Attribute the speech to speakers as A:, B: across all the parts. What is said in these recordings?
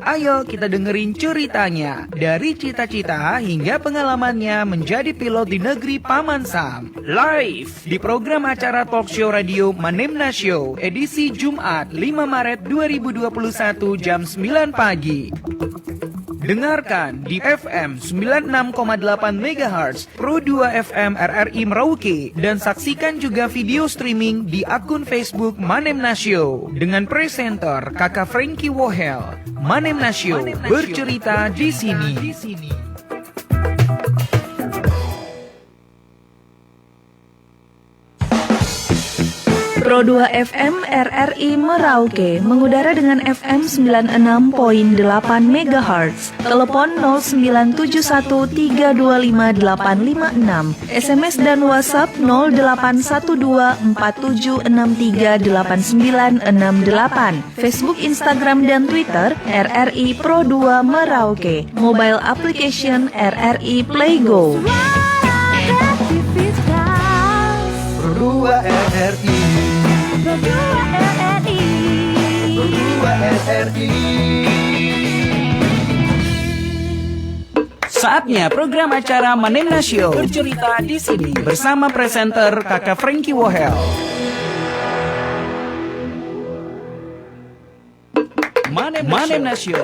A: Ayo kita dengerin ceritanya. Dari cita-cita hingga pengalamannya menjadi pilot di negeri Paman Sam. Live di program acara talk show radio Manemna Show edisi Jumat 5 Maret 2021 jam 9 pagi. Dengarkan di FM 96,8 MHz Pro 2 FM RRI Merauke dan saksikan juga video streaming di akun Facebook Manemna Show dengan presenter Kakak Frankie Wohel. Manemna Show bercerita di sini.
B: Pro 2 FM RRI Merauke mengudara dengan FM 96.8 MHz. Telepon 09713258556. SMS dan WhatsApp 081247638968. Facebook, Instagram dan Twitter RRI Pro 2 Merauke. Mobile application RRI Playgo.
A: Pro 2 RRI. Saatnya program acara Manemna Show bercerita di sini bersama presenter Kakak Frankie Wohel. Manemna Show.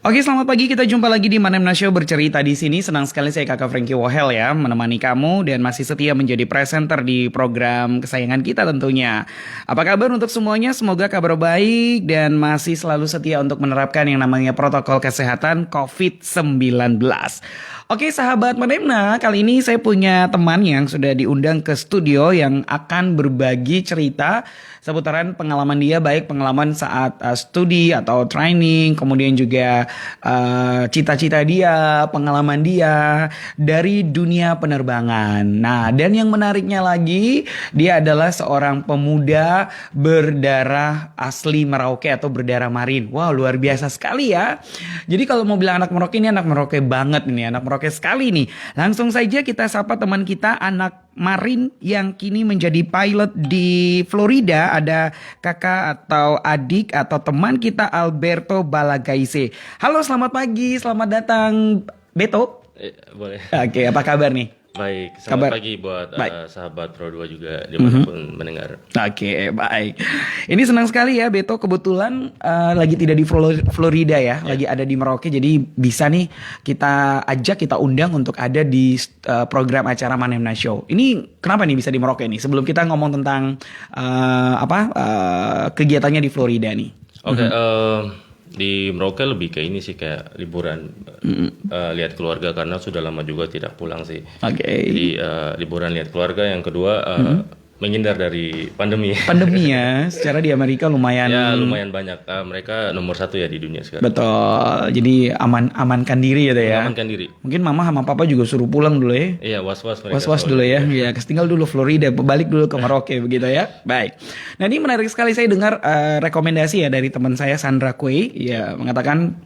A: Oke, selamat pagi. Kita jumpa lagi di Manemna Show bercerita di sini. Senang sekali saya Kakak Frankie Wohel ya menemani kamu dan masih setia menjadi presenter di program kesayangan kita tentunya. Apa kabar untuk semuanya? Semoga kabar baik dan masih selalu setia untuk menerapkan yang namanya protokol kesehatan COVID-19. Oke, sahabat Manemna, kali ini saya punya teman yang sudah diundang ke studio yang akan berbagi cerita seputaran pengalaman dia, baik pengalaman saat studi atau training, kemudian juga cita-cita dia, pengalaman dia dari dunia penerbangan. Nah, dan yang menariknya lagi, dia adalah seorang pemuda berdarah asli Merauke atau berdarah Marin. Wow, luar biasa sekali ya. Jadi kalau mau bilang anak Merauke, ini anak Merauke banget ini, anak Merauke sekali nih. Langsung saja kita sapa teman kita, anak Marin yang kini menjadi pilot di Florida. Ada kakak atau adik atau teman kita Alberto Balagaise. Halo, selamat pagi, selamat datang Beto.
C: Boleh.
A: Oke, apa kabar nih?
C: Baik, selamat pagi buat sahabat Pro 2 juga dimanapun mendengar.
A: Oke, baik. Ini senang sekali ya Beto, kebetulan lagi tidak di Florida ya, lagi ada di Merauke. Jadi bisa nih kita ajak, kita undang untuk ada di program acara Manemna Show. Ini kenapa nih bisa di Merauke nih? Sebelum kita ngomong tentang kegiatannya di Florida nih.
C: Oke, di Merauke lebih kayak ini sih, kayak liburan, lihat keluarga karena sudah lama juga tidak pulang sih.
A: Oke.
C: Jadi liburan lihat keluarga. Yang kedua menghindar dari pandemi.
A: Pandemi ya, secara di Amerika lumayan.
C: Ya lumayan banyak. Mereka nomor 1 ya di dunia sekarang.
A: Betul. Jadi amankan diri gitu ya.
C: Amankan diri.
A: Mungkin mama sama papa juga suruh pulang dulu ya.
C: Iya, was-was mereka.
A: Was-was dulu ya. Ya, tinggal dulu Florida, balik dulu ke Merauke begitu ya. Baik. Nah, ini menarik sekali, saya dengar rekomendasi ya dari teman saya Sandra Kue, ya mengatakan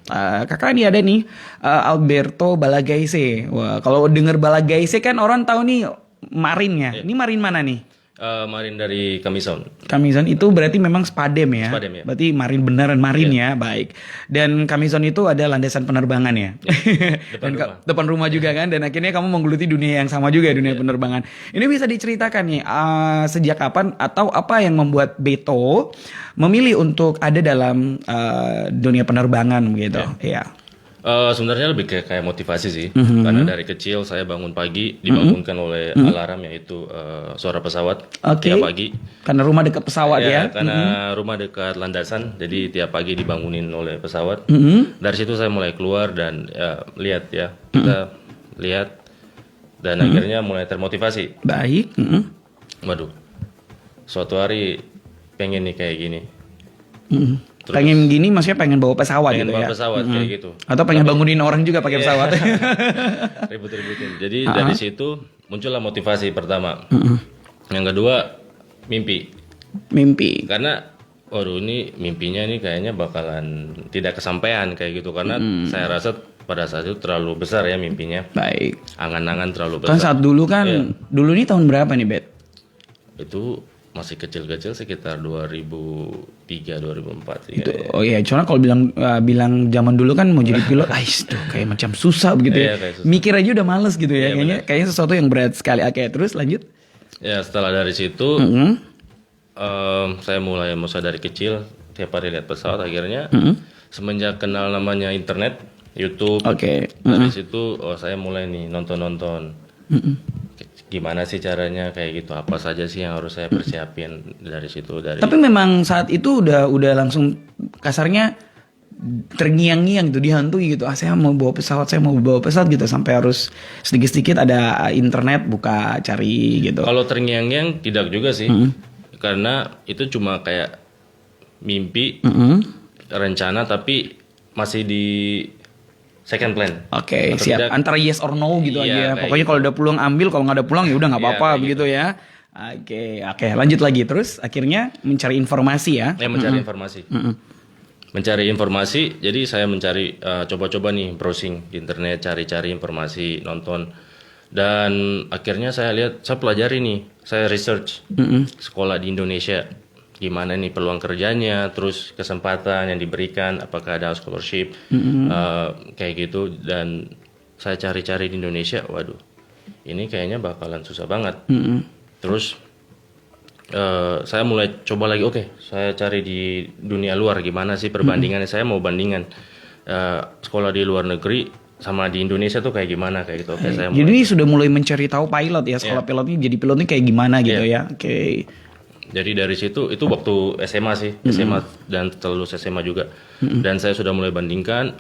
A: kakak ini ada nih Alberto Balagaise. Wah, kalau dengar Balagaise kan orang tahu nih Marinnya. Ini Marin mana nih?
C: Marin dari Kamison.
A: Kamison itu berarti memang Spadem ya.
C: Spadem ya.
A: Berarti Marin beneran Marin ya. Baik. Dan Kamison itu ada landasan penerbangan ya. Depan rumah juga kan. Dan akhirnya kamu menggeluti dunia yang sama juga, dunia penerbangan. Ini bisa diceritakan nih sejak kapan atau apa yang membuat Beto memilih untuk ada dalam dunia penerbangan gitu. Iya.
C: Sebenarnya lebih kayak motivasi sih, karena dari kecil saya bangun pagi dibangunkan oleh alarm, yaitu suara pesawat tiap pagi.
A: Karena rumah dekat pesawat ya?
C: Karena rumah dekat landasan, jadi tiap pagi dibangunin oleh pesawat. Dari situ saya mulai keluar dan lihat ya, kita lihat dan akhirnya mulai termotivasi.
A: Baik.
C: Waduh, suatu hari pengen nih kayak gini.
A: Terus, pengen gini maksudnya pengen bawa pesawat gitu ya?
C: Pengen bawa pesawat kayak gitu.
A: Atau pengen bangunin orang juga pakai pesawat.
C: Ribut-ributin. Jadi dari situ muncullah motivasi pertama. Yang kedua mimpi. Karena waduh, ini mimpinya ini kayaknya bakalan tidak kesampaian kayak gitu. Karena saya rasa pada saat itu terlalu besar ya mimpinya.
A: Baik.
C: Angan-angan terlalu besar.
A: Kan saat dulu kan, dulu ini tahun berapa nih Bet?
C: Itu masih kecil-kecil sekitar 2003 2004 sih.
A: Itu, oh iya, soalnya kalau bilang zaman dulu kan mau jadi pilot, tuh kayak macam susah begitu ya.
C: Iya, kayak susah.
A: Mikir aja udah males gitu ya.
C: Iya,
A: Kayaknya sesuatu yang berat sekali. Oke, terus lanjut.
C: Ya setelah dari situ saya mulai dari kecil tiap hari lihat pesawat. Akhirnya semenjak kenal namanya internet, YouTube,
A: Oke.
C: dari situ saya mulai nih nonton. Gimana sih caranya kayak gitu? Apa saja sih yang harus saya persiapin dari situ
A: Tapi memang saat itu udah langsung kasarnya terngiang-ngiang gitu, dihantui gitu. Saya mau bawa pesawat gitu sampai harus sedikit-sedikit ada internet buka cari gitu.
C: Kalau terngiang-ngiang tidak juga sih. Karena itu cuma kayak mimpi, rencana tapi masih di second plan.
A: Oke,
C: Atau
A: siap.
C: tidak,
A: Antara yes or no gitu
C: iya,
A: aja.
C: kayak
A: Pokoknya
C: gitu.
A: kalau ada peluang ambil, kalau nggak ada peluang ya udah nggak
C: Iya,
A: apa-apa
C: kayak
A: begitu ya. Oke, lanjut lagi terus. Akhirnya mencari informasi ya.
C: mencari informasi. Mencari informasi, jadi saya mencari coba-coba nih browsing di internet, cari-cari informasi, nonton. Dan akhirnya saya pelajari nih, saya research sekolah di Indonesia. Gimana nih peluang kerjanya, terus kesempatan yang diberikan, apakah ada scholarship, kayak gitu. Dan saya cari-cari di Indonesia, waduh, ini kayaknya bakalan susah banget. Terus saya mulai coba lagi, saya cari di dunia luar gimana sih perbandingannya. Saya mau bandingkan sekolah di luar negeri sama di Indonesia tuh kayak gimana kayak gitu. Saya
A: Jadi ini sudah mulai mencari tahu pilot ya, sekolah pilotnya jadi pilotnya kayak gimana gitu ya. Oke.
C: Jadi dari situ itu waktu SMA sih, SMA dan setelah lulus SMA juga. Dan saya sudah mulai bandingkan,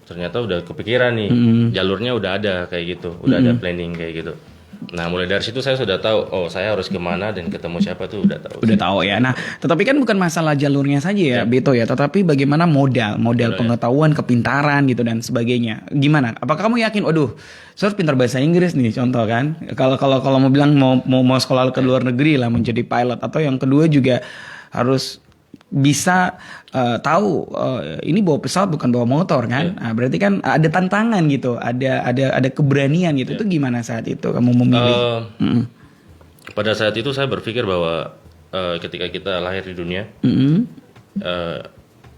C: ternyata udah kepikiran nih, jalurnya udah ada kayak gitu, udah ada planning kayak gitu. Nah mulai dari situ saya sudah tahu, saya harus kemana dan ketemu siapa tuh udah tahu.
A: Udah tahu ya. Nah, tetapi kan bukan masalah jalurnya saja ya, Beto ya, tetapi bagaimana modal pengetahuan, kepintaran gitu dan sebagainya. Gimana? Apakah kamu yakin, saya harus pintar bahasa Inggris nih, contoh kan? Kalau mau bilang mau sekolah ke luar negeri lah menjadi pilot, atau yang kedua juga harus bisa tahu ini bawa pesawat bukan bawa motor kan. Nah, berarti kan ada tantangan gitu, ada keberanian gitu. Itu gimana saat itu kamu memilih?
C: Pada saat itu saya berpikir bahwa ketika kita lahir di dunia,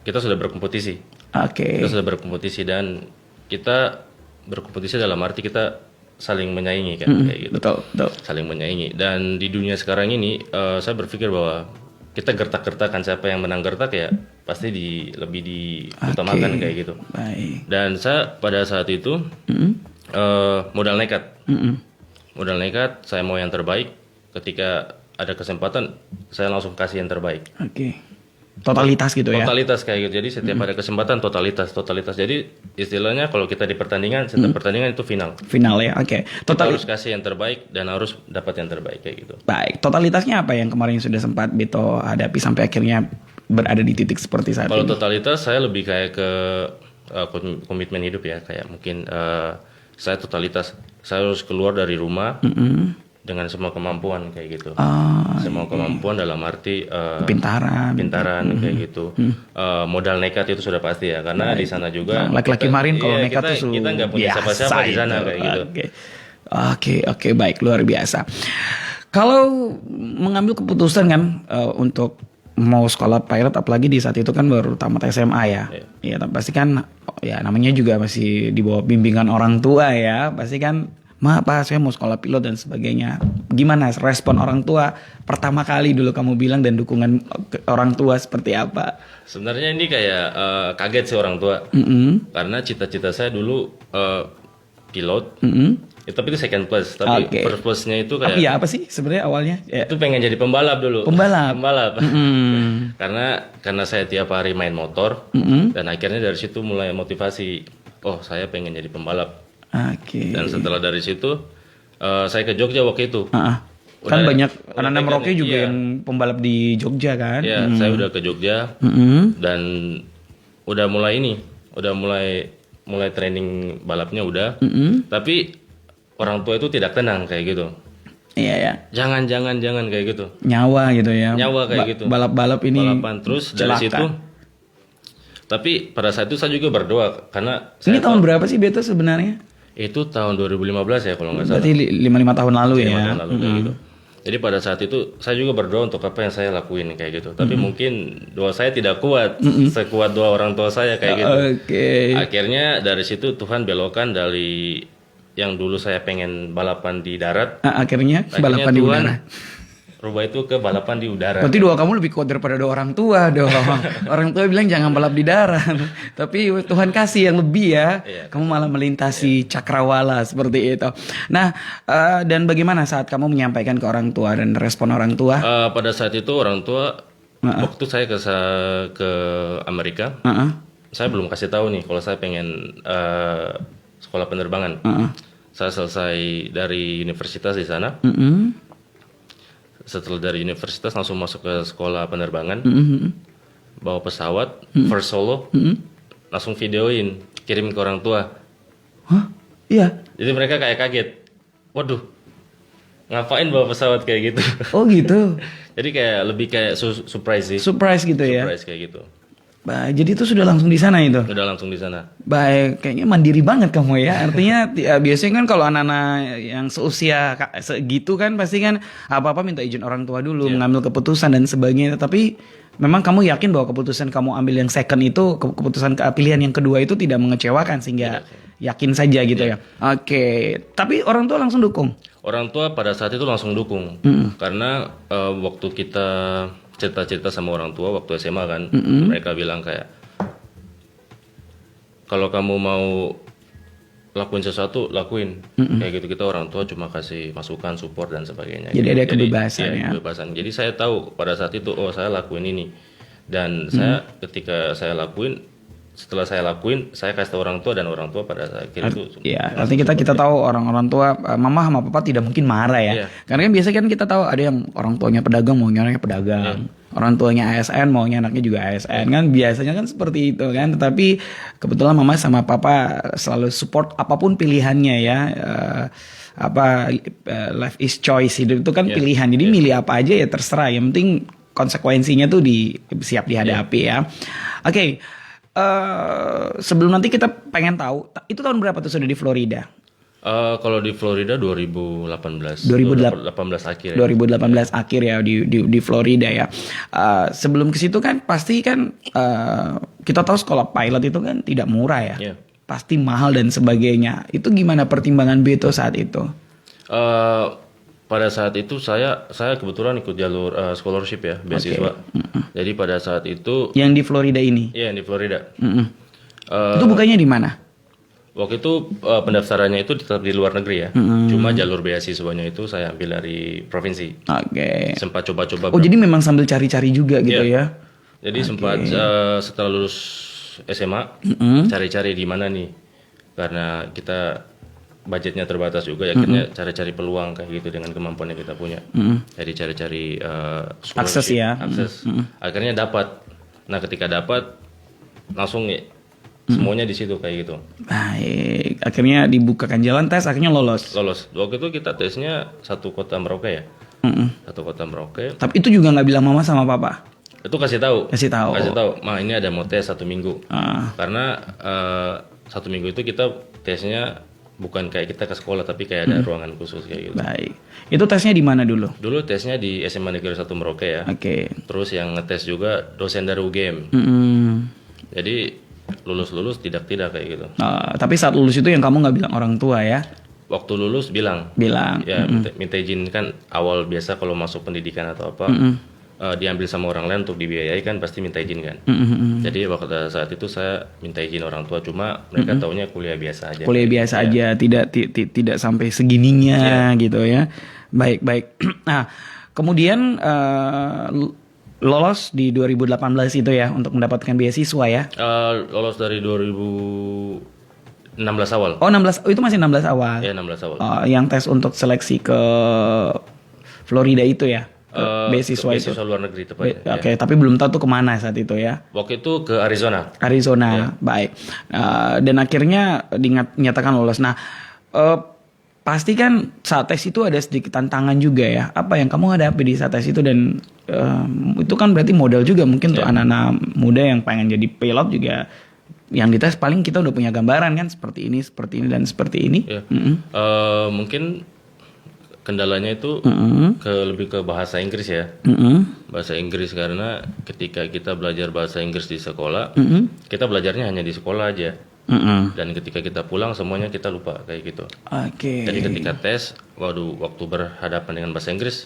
C: kita sudah berkompetisi. Kita sudah berkompetisi dan kita berkompetisi dalam arti kita saling menyaingi kan, kayak gitu.
A: Betul.
C: Saling menyaingi. Dan di dunia sekarang ini saya berpikir bahwa kita gertak-gertakan, siapa yang menang gertak ya pasti lebih diutamakan kayak gitu.
A: Baik.
C: Dan saya pada saat itu modal nekat. Modal nekat, saya mau yang terbaik. Ketika ada kesempatan, saya langsung kasih yang terbaik.
A: Oke. Totalitas gitu ya.
C: Totalitas kayak gitu. Jadi setiap ada kesempatan totalitas. Jadi istilahnya kalau kita di pertandingan, setiap pertandingan itu final.
A: Final ya. Oke.
C: Kita harus kasih yang terbaik dan harus dapat yang terbaik kayak gitu.
A: Baik. Totalitasnya apa yang kemarin sudah sempat Beto hadapi sampai akhirnya berada di titik seperti saat
C: Kalau
A: ini?
C: totalitas saya lebih kayak ke komitmen hidup ya, kayak mungkin saya totalitas saya harus keluar dari rumah dengan semua kemampuan kayak gitu. Semua kemampuan dalam arti
A: pintaran
C: kayak gitu. Modal nekat itu sudah pasti ya, karena di sana juga
A: laki-laki marin kalau nekat tuh
C: kita nggak punya siapa-siapa di sana kayak gitu.
A: Oke, baik, luar biasa. Kalau mengambil keputusan kan untuk mau sekolah pilot, apalagi di saat itu kan baru tamat SMA ya. Iya, tapi pasti kan ya namanya juga masih di bawah bimbingan orang tua ya. Pasti kan, Pak, saya mau sekolah pilot dan sebagainya. Gimana respon orang tua pertama kali dulu kamu bilang, dan dukungan orang tua seperti apa?
C: Sebenarnya ini kayak kaget sih orang tua. Karena cita-cita saya dulu pilot. Tapi itu second plus. Tapi first plusnya itu kayak
A: apa sih sebenarnya awalnya?
C: Itu pengen jadi pembalap dulu. Pembalap. Karena saya tiap hari main motor. Dan akhirnya dari situ mulai motivasi. Saya pengen jadi pembalap. Dan setelah dari situ saya ke Jogja waktu itu.
A: Kan banyak anak-anak Merauke juga yang pembalap di Jogja kan.
C: Iya, saya udah ke Jogja. Dan udah mulai mulai training balapnya udah. Tapi orang tua itu tidak tenang kayak gitu.
A: Iya ya.
C: Jangan kayak gitu.
A: Nyawa gitu ya.
C: Nyawa kayak gitu.
A: Balap-balap ini.
C: Balapan terus celaka. Dari situ. Tapi pada saat itu saya juga berdoa karena
A: ini tahun berapa sih Beto sebenarnya?
C: Itu tahun 2015 ya kalau nggak salah.
A: Berarti 5 tahun lalu ya.
C: 5 tahun lalu kayak gitu. Jadi pada saat itu saya juga berdoa untuk apa yang saya lakuin kayak gitu. Tapi mungkin doa saya tidak kuat sekuat doa orang tua saya kayak gitu.
A: Oke.
C: Akhirnya dari situ Tuhan belokkan dari yang dulu saya pengen balapan di darat.
A: Akhirnya balapan di
C: Tuhan
A: udara.
C: rubah itu ke balapan di udara.
A: Berarti doa kamu lebih kuat daripada doa orang tua dong. Orang tua bilang jangan balap di darat. Tapi Tuhan kasih yang lebih ya.
C: Iya.
A: Kamu malah melintasi cakrawala seperti itu. Nah, dan bagaimana saat kamu menyampaikan ke orang tua dan respon orang tua?
C: Pada saat itu orang tua waktu saya ke Amerika, saya belum kasih tahu nih kalau saya pengen sekolah penerbangan. Saya selesai dari universitas di sana. Setelah dari universitas langsung masuk ke sekolah penerbangan, bawa pesawat, first solo, langsung videoin, kirim ke orang tua.
A: Hah? Iya.
C: Jadi mereka kayak kaget, waduh, ngapain bawa pesawat kayak gitu?
A: Oh gitu.
C: Jadi kayak lebih kayak surprise sih,
A: Surprise gitu ya.
C: surprise kayak gitu.
A: Baik, jadi itu sudah langsung di sana itu.
C: Udah langsung di sana.
A: Baik, kayaknya mandiri banget kamu ya. Artinya biasanya kan kalau anak-anak yang seusia segitu kan pasti kan apa-apa minta izin orang tua dulu, mengambil keputusan dan sebagainya. Tapi memang kamu yakin bahwa keputusan kamu ambil yang second itu, keputusan pilihan yang kedua itu tidak mengecewakan sehingga yakin saja gitu ya. Oke, tapi orang tua langsung dukung.
C: Orang tua pada saat itu langsung dukung, karena waktu kita cerita-cerita sama orang tua waktu SMA kan, mereka bilang kayak kalau kamu mau lakuin sesuatu lakuin, kayak gitu. Kita orang tua cuma kasih masukan, support dan sebagainya.
A: Jadi ada kebebasan ya.
C: Kebebasan. Jadi saya tahu pada saat itu saya lakuin ini, dan saya ketika saya lakuin, setelah saya lakuin, saya kasih tahu orang tua dan orang tua pada akhirnya itu.
A: Iya, artinya kita tahu orang tua, mama sama papa tidak mungkin marah ya.
C: Iya.
A: Karena kan biasanya kan kita tahu ada yang orang tuanya pedagang maunya anaknya pedagang. Orang tuanya ASN maunya anaknya juga ASN kan biasanya kan seperti itu kan. Tetapi kebetulan mama sama papa selalu support apapun pilihannya ya. Life is choice, hidup itu kan pilihan. Jadi milih apa aja ya terserah. Yang penting konsekuensinya tuh siap dihadapi ya. Oke. Sebelum nanti kita pengen tahu itu tahun berapa tuh sudah di Florida?
C: Kalau di Florida 2018 akhir.
A: 2018 akhir ya di Florida ya. Sebelum ke situ kan pasti kan kita tahu sekolah pilot itu kan tidak murah ya.
C: Yeah.
A: Pasti mahal dan sebagainya. Itu gimana pertimbangan Beto saat itu?
C: Pada saat itu saya kebetulan ikut jalur scholarship ya, beasiswa. Jadi pada saat itu
A: Yang di Florida ini?
C: iya di Florida.
A: Itu bukannya di mana?
C: Waktu itu pendaftarannya itu tetap di luar negeri ya. Cuma jalur beasiswanya itu saya ambil dari provinsi.
A: Oke.
C: Sempat coba-coba.
A: Oh jadi memang sambil cari-cari juga gitu ya?
C: Jadi sempat setelah lulus SMA cari-cari di mana nih, karena kita budgetnya terbatas juga ya, akhirnya cari-cari peluang kayak gitu dengan kemampuan yang kita punya. Jadi cari-cari
A: Akses ya.
C: akses. Akhirnya dapat. Nah ketika dapat langsung ya, semuanya di situ kayak gitu.
A: Baik, akhirnya dibukakan jalan tes, akhirnya lolos.
C: Waktu itu kita tesnya satu kota Merauke ya. Satu kota Merauke.
A: Tapi itu juga nggak bilang mama sama papa?
C: Itu kasih tahu.
A: Kasih tahu.
C: Ma ini ada mau tes 1 minggu. Karena 1 minggu itu kita tesnya bukan kayak kita ke sekolah, tapi kayak ada ruangan khusus kayak gitu.
A: Baik. Itu tesnya di mana dulu?
C: Dulu tesnya di SMA Negeri 1 Merauke ya.
A: Oke.
C: Terus yang ngetes juga dosen dari UGM. Jadi lulus tidak kayak gitu.
A: Tapi saat lulus itu yang kamu nggak bilang orang tua ya?
C: Waktu lulus bilang.
A: Bilang.
C: Ya minta izin kan, awal biasa kalau masuk pendidikan atau apa. Diambil sama orang lain untuk dibiayai kan pasti minta izin kan. Jadi waktu saat itu saya minta izin orang tua, cuma mereka taunya kuliah biasa aja.
A: Kuliah biasa aja, tidak sampai segininya gitu ya. Baik. Nah, kemudian lolos di 2018 itu ya untuk mendapatkan beasiswa ya.
C: Lolos dari 2016 awal.
A: Oh 16, itu masih 16 awal.
C: Ya 16 awal.
A: Yang tes untuk seleksi ke Florida itu ya. Beasiswa itu.
C: Beasiswa luar negeri tepatnya.
A: Oke, tapi belum tahu tuh kemana saat itu ya.
C: Waktu itu ke Arizona.
A: Baik. Dan akhirnya dinyatakan lolos. Nah, pasti kan saat tes itu ada sedikit tantangan juga ya. Apa yang kamu hadapi di saat tes itu, dan itu kan berarti modal juga mungkin untuk anak-anak muda yang pengen jadi pilot juga. Yang dites paling kita udah punya gambaran kan seperti ini dan seperti ini.
C: Mungkin kendalanya itu lebih ke bahasa Inggris ya. Bahasa Inggris karena ketika kita belajar bahasa Inggris di sekolah, kita belajarnya hanya di sekolah aja. Dan ketika kita pulang semuanya kita lupa kayak gitu.
A: Oke.
C: Jadi ketika tes, waktu berhadapan dengan bahasa Inggris,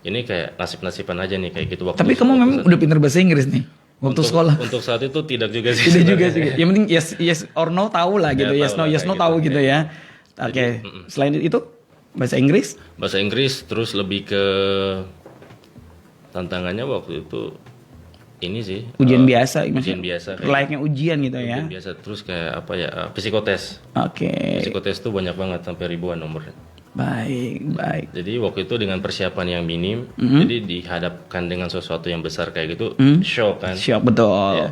C: ini kayak nasib-nasiban aja nih kayak gitu.
A: Tapi kamu memang udah pinter bahasa Inggris nih waktu sekolah.
C: Untuk saat itu tidak juga sih.
A: Tidak juga sih. Yang penting yes or no tahu lah gitu.
C: Ya,
A: yes no tahu gitu ya. Oke. Selain itu bahasa Inggris?
C: Bahasa Inggris terus lebih ke tantangannya waktu itu ini sih
A: Ujian biasa,
C: ujian biasa kayak
A: layaknya ujian gitu ya.
C: ujian biasa terus kayak apa ya psikotes.
A: Oke.
C: Psikotes tuh banyak banget sampai ribuan nomornya.
A: Baik.
C: Jadi waktu itu dengan persiapan yang minim, jadi dihadapkan dengan sesuatu yang besar kayak gitu, shock kan.
A: Siap betul.
C: Iya.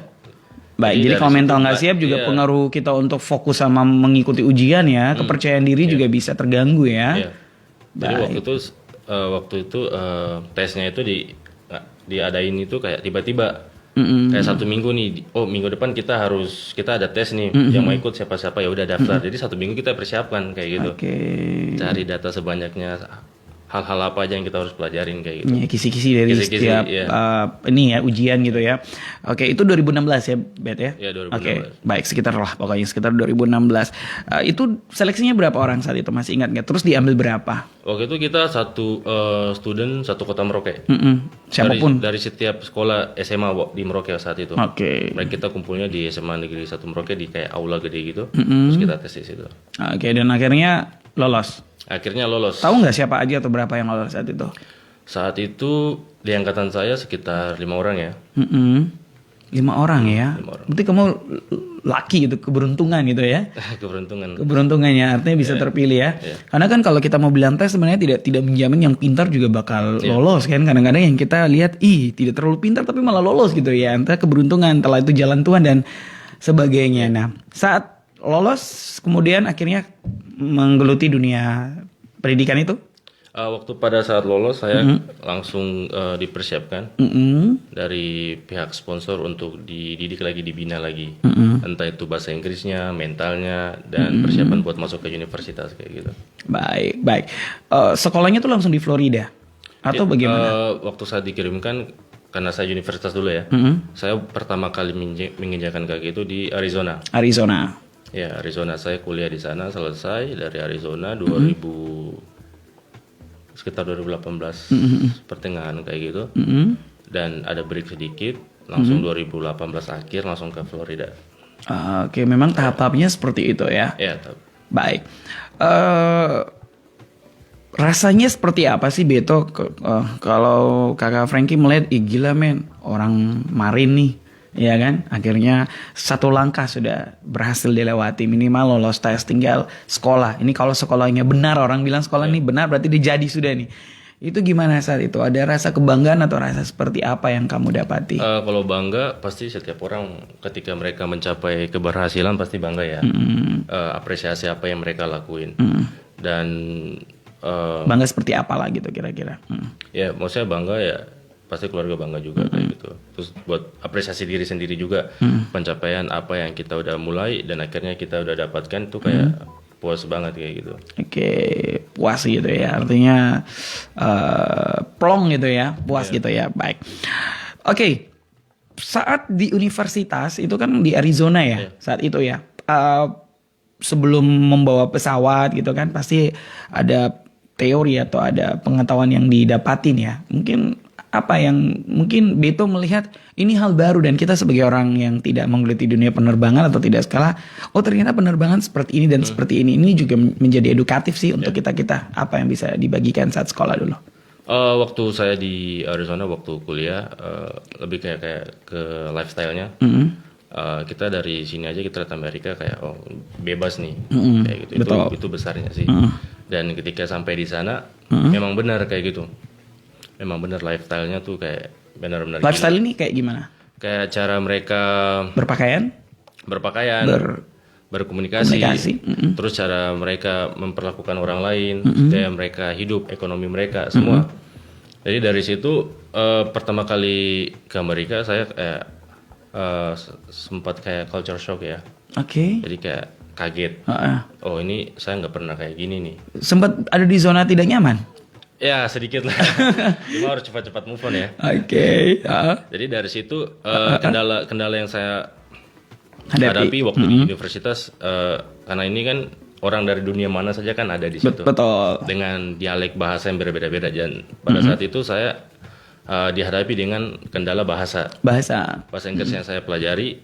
A: Baik,
C: Jadi
A: jadi
C: dari
A: kalau
C: situ,
A: mental nggak siap juga
C: iya.
A: pengaruh kita untuk fokus sama mengikuti ujian ya, kepercayaan diri juga bisa terganggu ya.
C: Iya. Jadi waktu itu tesnya itu diadain itu kayak tiba-tiba kayak 1 minggu nih, minggu depan kita ada tes nih, yang mau ikut siapa-siapa ya udah daftar. Jadi 1 minggu kita persiapkan kayak gitu,
A: Oke.
C: cari data sebanyaknya, hal-hal apa aja yang kita harus pelajarin kayak gitu.
A: Ya, kisi-kisi dari
C: Kisi-kisi,
A: setiap
C: iya.
A: ini ya ujian gitu ya. Oke, itu 2016 ya, Bet ya?
C: Iya, 2016.
A: Oke, baik sekitar 2016. Itu seleksinya berapa orang saat itu masih ingat nggak? Terus diambil berapa?
C: Waktu itu kita satu student satu kota Merauke.
A: Siapapun.
C: Dari setiap sekolah SMA di Merauke saat itu.
A: Oke.
C: Mereka kita kumpulnya di SMA Negeri 1 Merauke di kayak aula gede gitu. Terus kita tes di situ.
A: Oke, dan akhirnya lolos.
C: Akhirnya lolos.
A: Tahu nggak siapa aja atau berapa yang lolos saat itu?
C: Saat itu di angkatan saya sekitar 5 orang ya.
A: 5 orang ya.
C: 5 orang.
A: Berarti kamu laki gitu, keberuntungan gitu ya.
C: Keberuntungan.
A: Keberuntungannya artinya bisa terpilih ya. Karena kan kalau kita mau bilang tes sebenarnya tidak menjamin yang pintar juga bakal lolos kan. Kadang-kadang yang kita lihat tidak terlalu pintar tapi malah lolos gitu ya. Entah keberuntungan, entah itu jalan Tuhan dan sebagainya. Nah, saat lolos kemudian akhirnya menggeluti dunia pendidikan itu.
C: Waktu pada saat lolos saya langsung dipersiapkan dari pihak sponsor untuk dididik lagi, dibina lagi. Entah itu bahasa Inggrisnya, mentalnya, dan persiapan buat masuk ke universitas kayak gitu.
A: Baik. Sekolahnya tuh langsung di Florida atau bagaimana?
C: Waktu saya dikirimkan, karena saya universitas dulu ya, saya pertama kali menginjakan kaki itu di Arizona. Ya, Arizona. Saya kuliah di sana, selesai dari Arizona sekitar 2018 pertengahan kayak gitu. Dan ada break sedikit, langsung 2018 akhir langsung ke Florida.
A: Oke, memang tahap-tahapnya seperti itu ya.
C: Ya,
A: Baik. Rasanya seperti apa sih Beto kalau kakak Frankie melihat gila men, orang Marin nih, ya kan? Akhirnya 1 langkah sudah berhasil dilewati, minimal lolos tes, tinggal sekolah. Ini kalau sekolahnya benar, orang bilang sekolah ini benar berarti dia jadi sudah nih. Itu gimana saat itu? Ada rasa kebanggaan atau rasa seperti apa yang kamu dapati?
C: kalau bangga pasti setiap orang ketika mereka mencapai keberhasilan pasti bangga ya. Apresiasi apa yang mereka lakuin. Dan
A: bangga seperti apa lah gitu kira-kira?
C: Ya, maksudnya bangga ya pasti keluarga bangga juga kayak gitu. Terus buat apresiasi diri sendiri juga, pencapaian apa yang kita udah mulai dan akhirnya kita udah dapatkan tuh kayak puas banget kayak gitu.
A: Oke, puas gitu ya, artinya plong gitu ya, puas gitu ya. Baik. Oke, saat di universitas itu kan di Arizona ya, saat itu ya. Sebelum membawa pesawat gitu kan pasti ada teori atau ada pengetahuan yang didapatin ya. Mungkin Beto melihat ini hal baru dan kita sebagai orang yang tidak menggeluti dunia penerbangan atau tidak skala, ternyata penerbangan seperti ini dan seperti ini juga menjadi edukatif sih untuk kita. Apa yang bisa dibagikan saat sekolah dulu?
C: Waktu saya di Arizona waktu kuliah lebih kayak ke lifestyle-nya. Kita dari sini aja kita lihat Amerika kayak bebas nih kayak gitu. Itu besarnya sih. Dan ketika sampai di sana memang benar kayak gitu. Memang benar lifestyle-nya tuh kayak benar-benar
A: lifestyle gini. Ini kayak gimana?
C: Kayak cara mereka
A: berpakaian,
C: berkomunikasi, terus cara mereka memperlakukan orang lain, kayak mereka hidup, ekonomi mereka semua. Jadi dari situ pertama kali ke Amerika saya sempat kayak culture shock ya.
A: Oke.
C: Jadi kayak kaget.
A: Heeh.
C: Oh ini saya nggak pernah kayak gini nih.
A: Sempat ada di zona tidak nyaman.
C: Ya sedikit lah. Cuma harus cepat-cepat move on ya.
A: Oke.
C: Jadi dari situ kendala yang saya
A: Hadapi.
C: hadapi waktu di universitas, karena ini kan orang dari dunia mana saja kan ada di situ.
A: Betul.
C: Dengan dialek bahasa yang berbeda-beda, dan pada saat itu saya dihadapi dengan kendala bahasa
A: Bahasa.
C: Inggris yang saya pelajari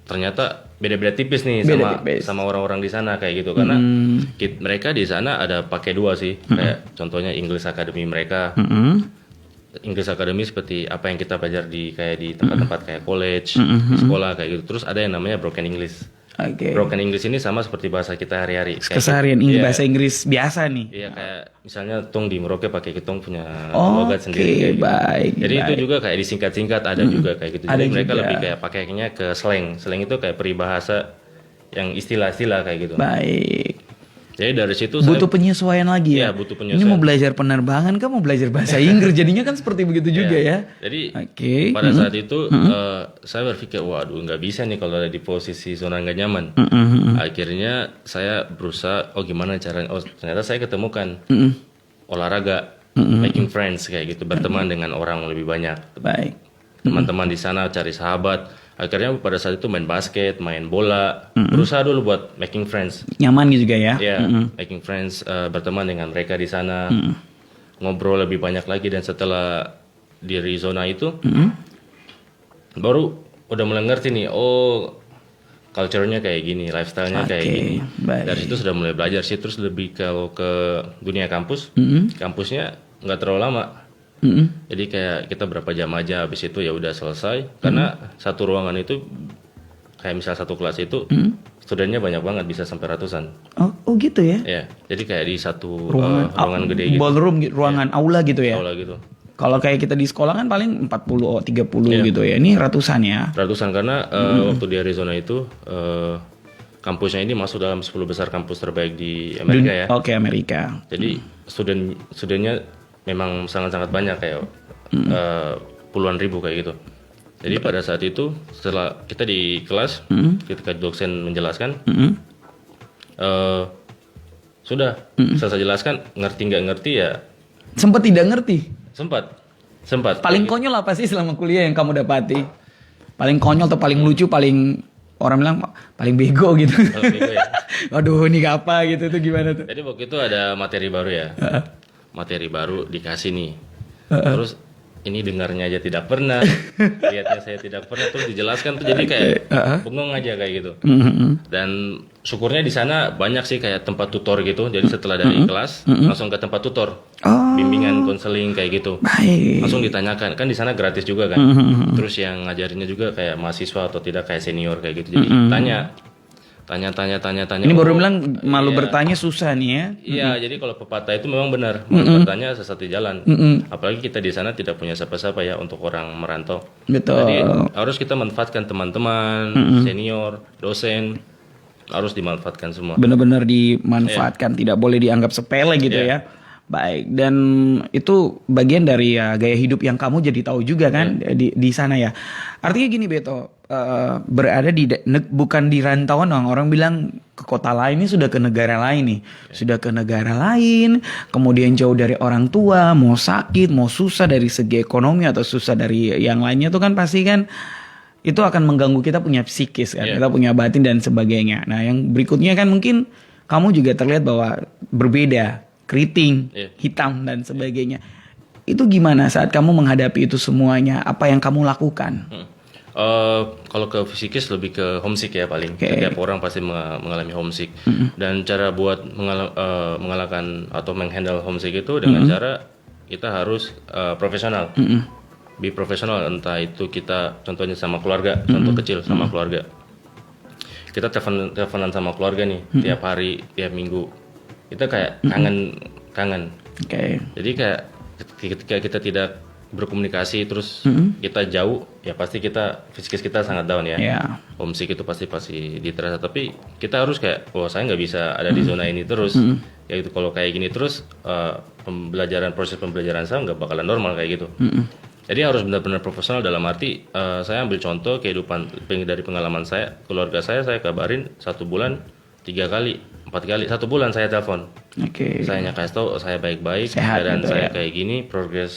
C: ternyata beda-beda tipis nih
A: Beda tipis.
C: sama orang-orang di sana kayak gitu, karena mereka di sana ada pakai dua sih, kayak contohnya English Academy mereka. English Academy seperti apa yang kita belajar di tempat-tempat kayak college, di sekolah kayak gitu. Terus ada yang namanya Broken English.
A: Oke.
C: Broken English ini sama seperti bahasa kita hari-hari. Kayak
A: Keseharian
C: iya,
A: bahasa Inggris biasa nih.
C: Iya, kayak misalnya tong di Merauke pakai kitong punya
A: Oh,
C: logat sendiri kayak gitu.
A: baik.
C: Jadi itu juga kayak disingkat-singkat ada juga kayak gitu.
A: Ada
C: Jadi mereka
A: juga.
C: lebih kayak pakainya ke slang. Slang itu kayak peribahasa yang istilah-istilah kayak gitu.
A: Baik.
C: Jadi dari situ
A: Butuh penyesuaian lagi ya.
C: Iya, butuh
A: Ini
C: penyesuaian.
A: mau belajar penerbangan kan mau belajar bahasa Inggris jadinya kan seperti begitu juga ya.
C: Jadi
A: Oke.
C: pada saat itu saya berpikir, waduh nggak bisa nih kalau ada di posisi zona nggak nyaman. Akhirnya saya berusaha, oh gimana caranya? Oh ternyata saya ketemukan olahraga, making friends kayak gitu, berteman dengan orang lebih banyak.
A: Baik.
C: Teman-teman di sana cari sahabat. Akhirnya pada saat itu main basket, main bola, berusaha dulu buat making friends.
A: Nyaman juga ya.
C: Ya, making friends, berteman dengan mereka di sana, ngobrol lebih banyak lagi, dan setelah di zona itu, baru udah mulai ngerti nih, oh culture-nya kayak gini, lifestyle-nya kayak
A: Oke,
C: gini.
A: baik.
C: Dari situ sudah mulai belajar sih, terus lebih kalau ke dunia kampus, kampusnya nggak terlalu lama. Jadi kayak kita berapa jam aja, habis itu ya udah selesai. Karena satu ruangan itu kayak misal satu kelas itu studennya banyak banget, bisa sampai ratusan.
A: Oh gitu ya.
C: Ya, jadi kayak di satu
A: Ruangan,
C: ruangan gede gitu,
A: ballroom, ruangan aula gitu ya.
C: aula gitu.
A: Kalau kayak kita di sekolah kan paling 40 30 gitu ya. Ini ratusan ya.
C: Ratusan karena waktu di Arizona itu kampusnya ini masuk dalam 10 besar kampus terbaik di Amerika ya.
A: Oke, Amerika.
C: Jadi studennya memang sangat-sangat banyak, kayak puluhan ribu kayak gitu. Jadi pada saat itu setelah kita di kelas, ketika dosen menjelaskan, sudah selesai jelaskan, ngerti nggak ngerti ya
A: Sempat tidak ngerti.
C: sempat.
A: Paling
C: Kayak
A: konyol apa sih selama kuliah yang kamu dapati? Paling konyol atau paling lucu, paling orang bilang paling bego gitu.
C: gitu. Kalau gitu ya.
A: Waduh, ini apa gitu tuh gimana tuh?
C: Jadi waktu itu ada materi baru ya. Materi baru dikasih nih. Terus ini dengarnya aja tidak pernah, lihatnya saya tidak pernah, terus dijelaskan tuh jadi kayak bengong aja kayak gitu. Dan syukurnya di sana banyak sih kayak tempat tutor gitu. Jadi setelah dari kelas langsung ke tempat tutor, bimbingan, konseling kayak gitu.
A: Baik.
C: Langsung ditanyakan, kan di sana gratis juga kan. Terus yang ngajarinnya juga kayak mahasiswa atau tidak kayak senior kayak gitu. Jadi tanya.
A: Ini baru bilang malu bertanya susah nih ya.
C: Iya, jadi kalau pepatah itu memang benar. Malu bertanya sesat di jalan. Apalagi kita di sana tidak punya siapa-siapa ya untuk orang merantau.
A: Betul.
C: Jadi harus kita manfaatkan teman-teman, senior, dosen, harus dimanfaatkan semua.
A: Benar-benar dimanfaatkan, tidak boleh dianggap sepele gitu ya. Baik, dan itu bagian dari ya gaya hidup yang kamu jadi tahu juga kan di sana ya. Artinya gini Beto, berada bukan di rantauan, orang bilang ke kota lain, ini sudah ke negara lain nih. Sudah ke negara lain, kemudian jauh dari orang tua, mau sakit, mau susah dari segi ekonomi atau susah dari yang lainnya tuh kan pasti kan itu akan mengganggu kita punya psikis kan, kita punya batin dan sebagainya. Nah, yang berikutnya kan mungkin kamu juga terlihat bahwa berbeda, keriting, hitam dan sebagainya. Itu gimana saat kamu menghadapi itu semuanya? Apa yang kamu lakukan?
C: Kalau ke psikis lebih ke homesick ya paling. Setiap orang pasti mengalami homesick. Dan cara buat mengalahkan atau menghandle homesick itu dengan cara kita harus profesional. Be profesional, entah itu kita contohnya sama keluarga, contoh kecil sama keluarga. Kita teleponan sama keluarga nih tiap hari, tiap minggu. Kita kayak kangen. Jadi kayak ketika kita tidak berkomunikasi terus kita jauh, ya pasti psikis kita sangat down ya. Homesick itu pasti diterasa, tapi kita harus kayak, oh saya nggak bisa ada di zona ini terus. Ya itu kalau kayak gini terus proses pembelajaran saya nggak bakalan normal kayak gitu. Jadi harus benar-benar profesional dalam arti saya ambil contoh kehidupan dari pengalaman saya, keluarga saya kabarin 1 bulan 3 kali 4 kali 1 bulan saya telepon.
A: Oke.
C: Saya kasih tahu saya baik-baik,
A: Sehat
C: keadaan
A: gitu
C: saya
A: ya.
C: kayak gini, progres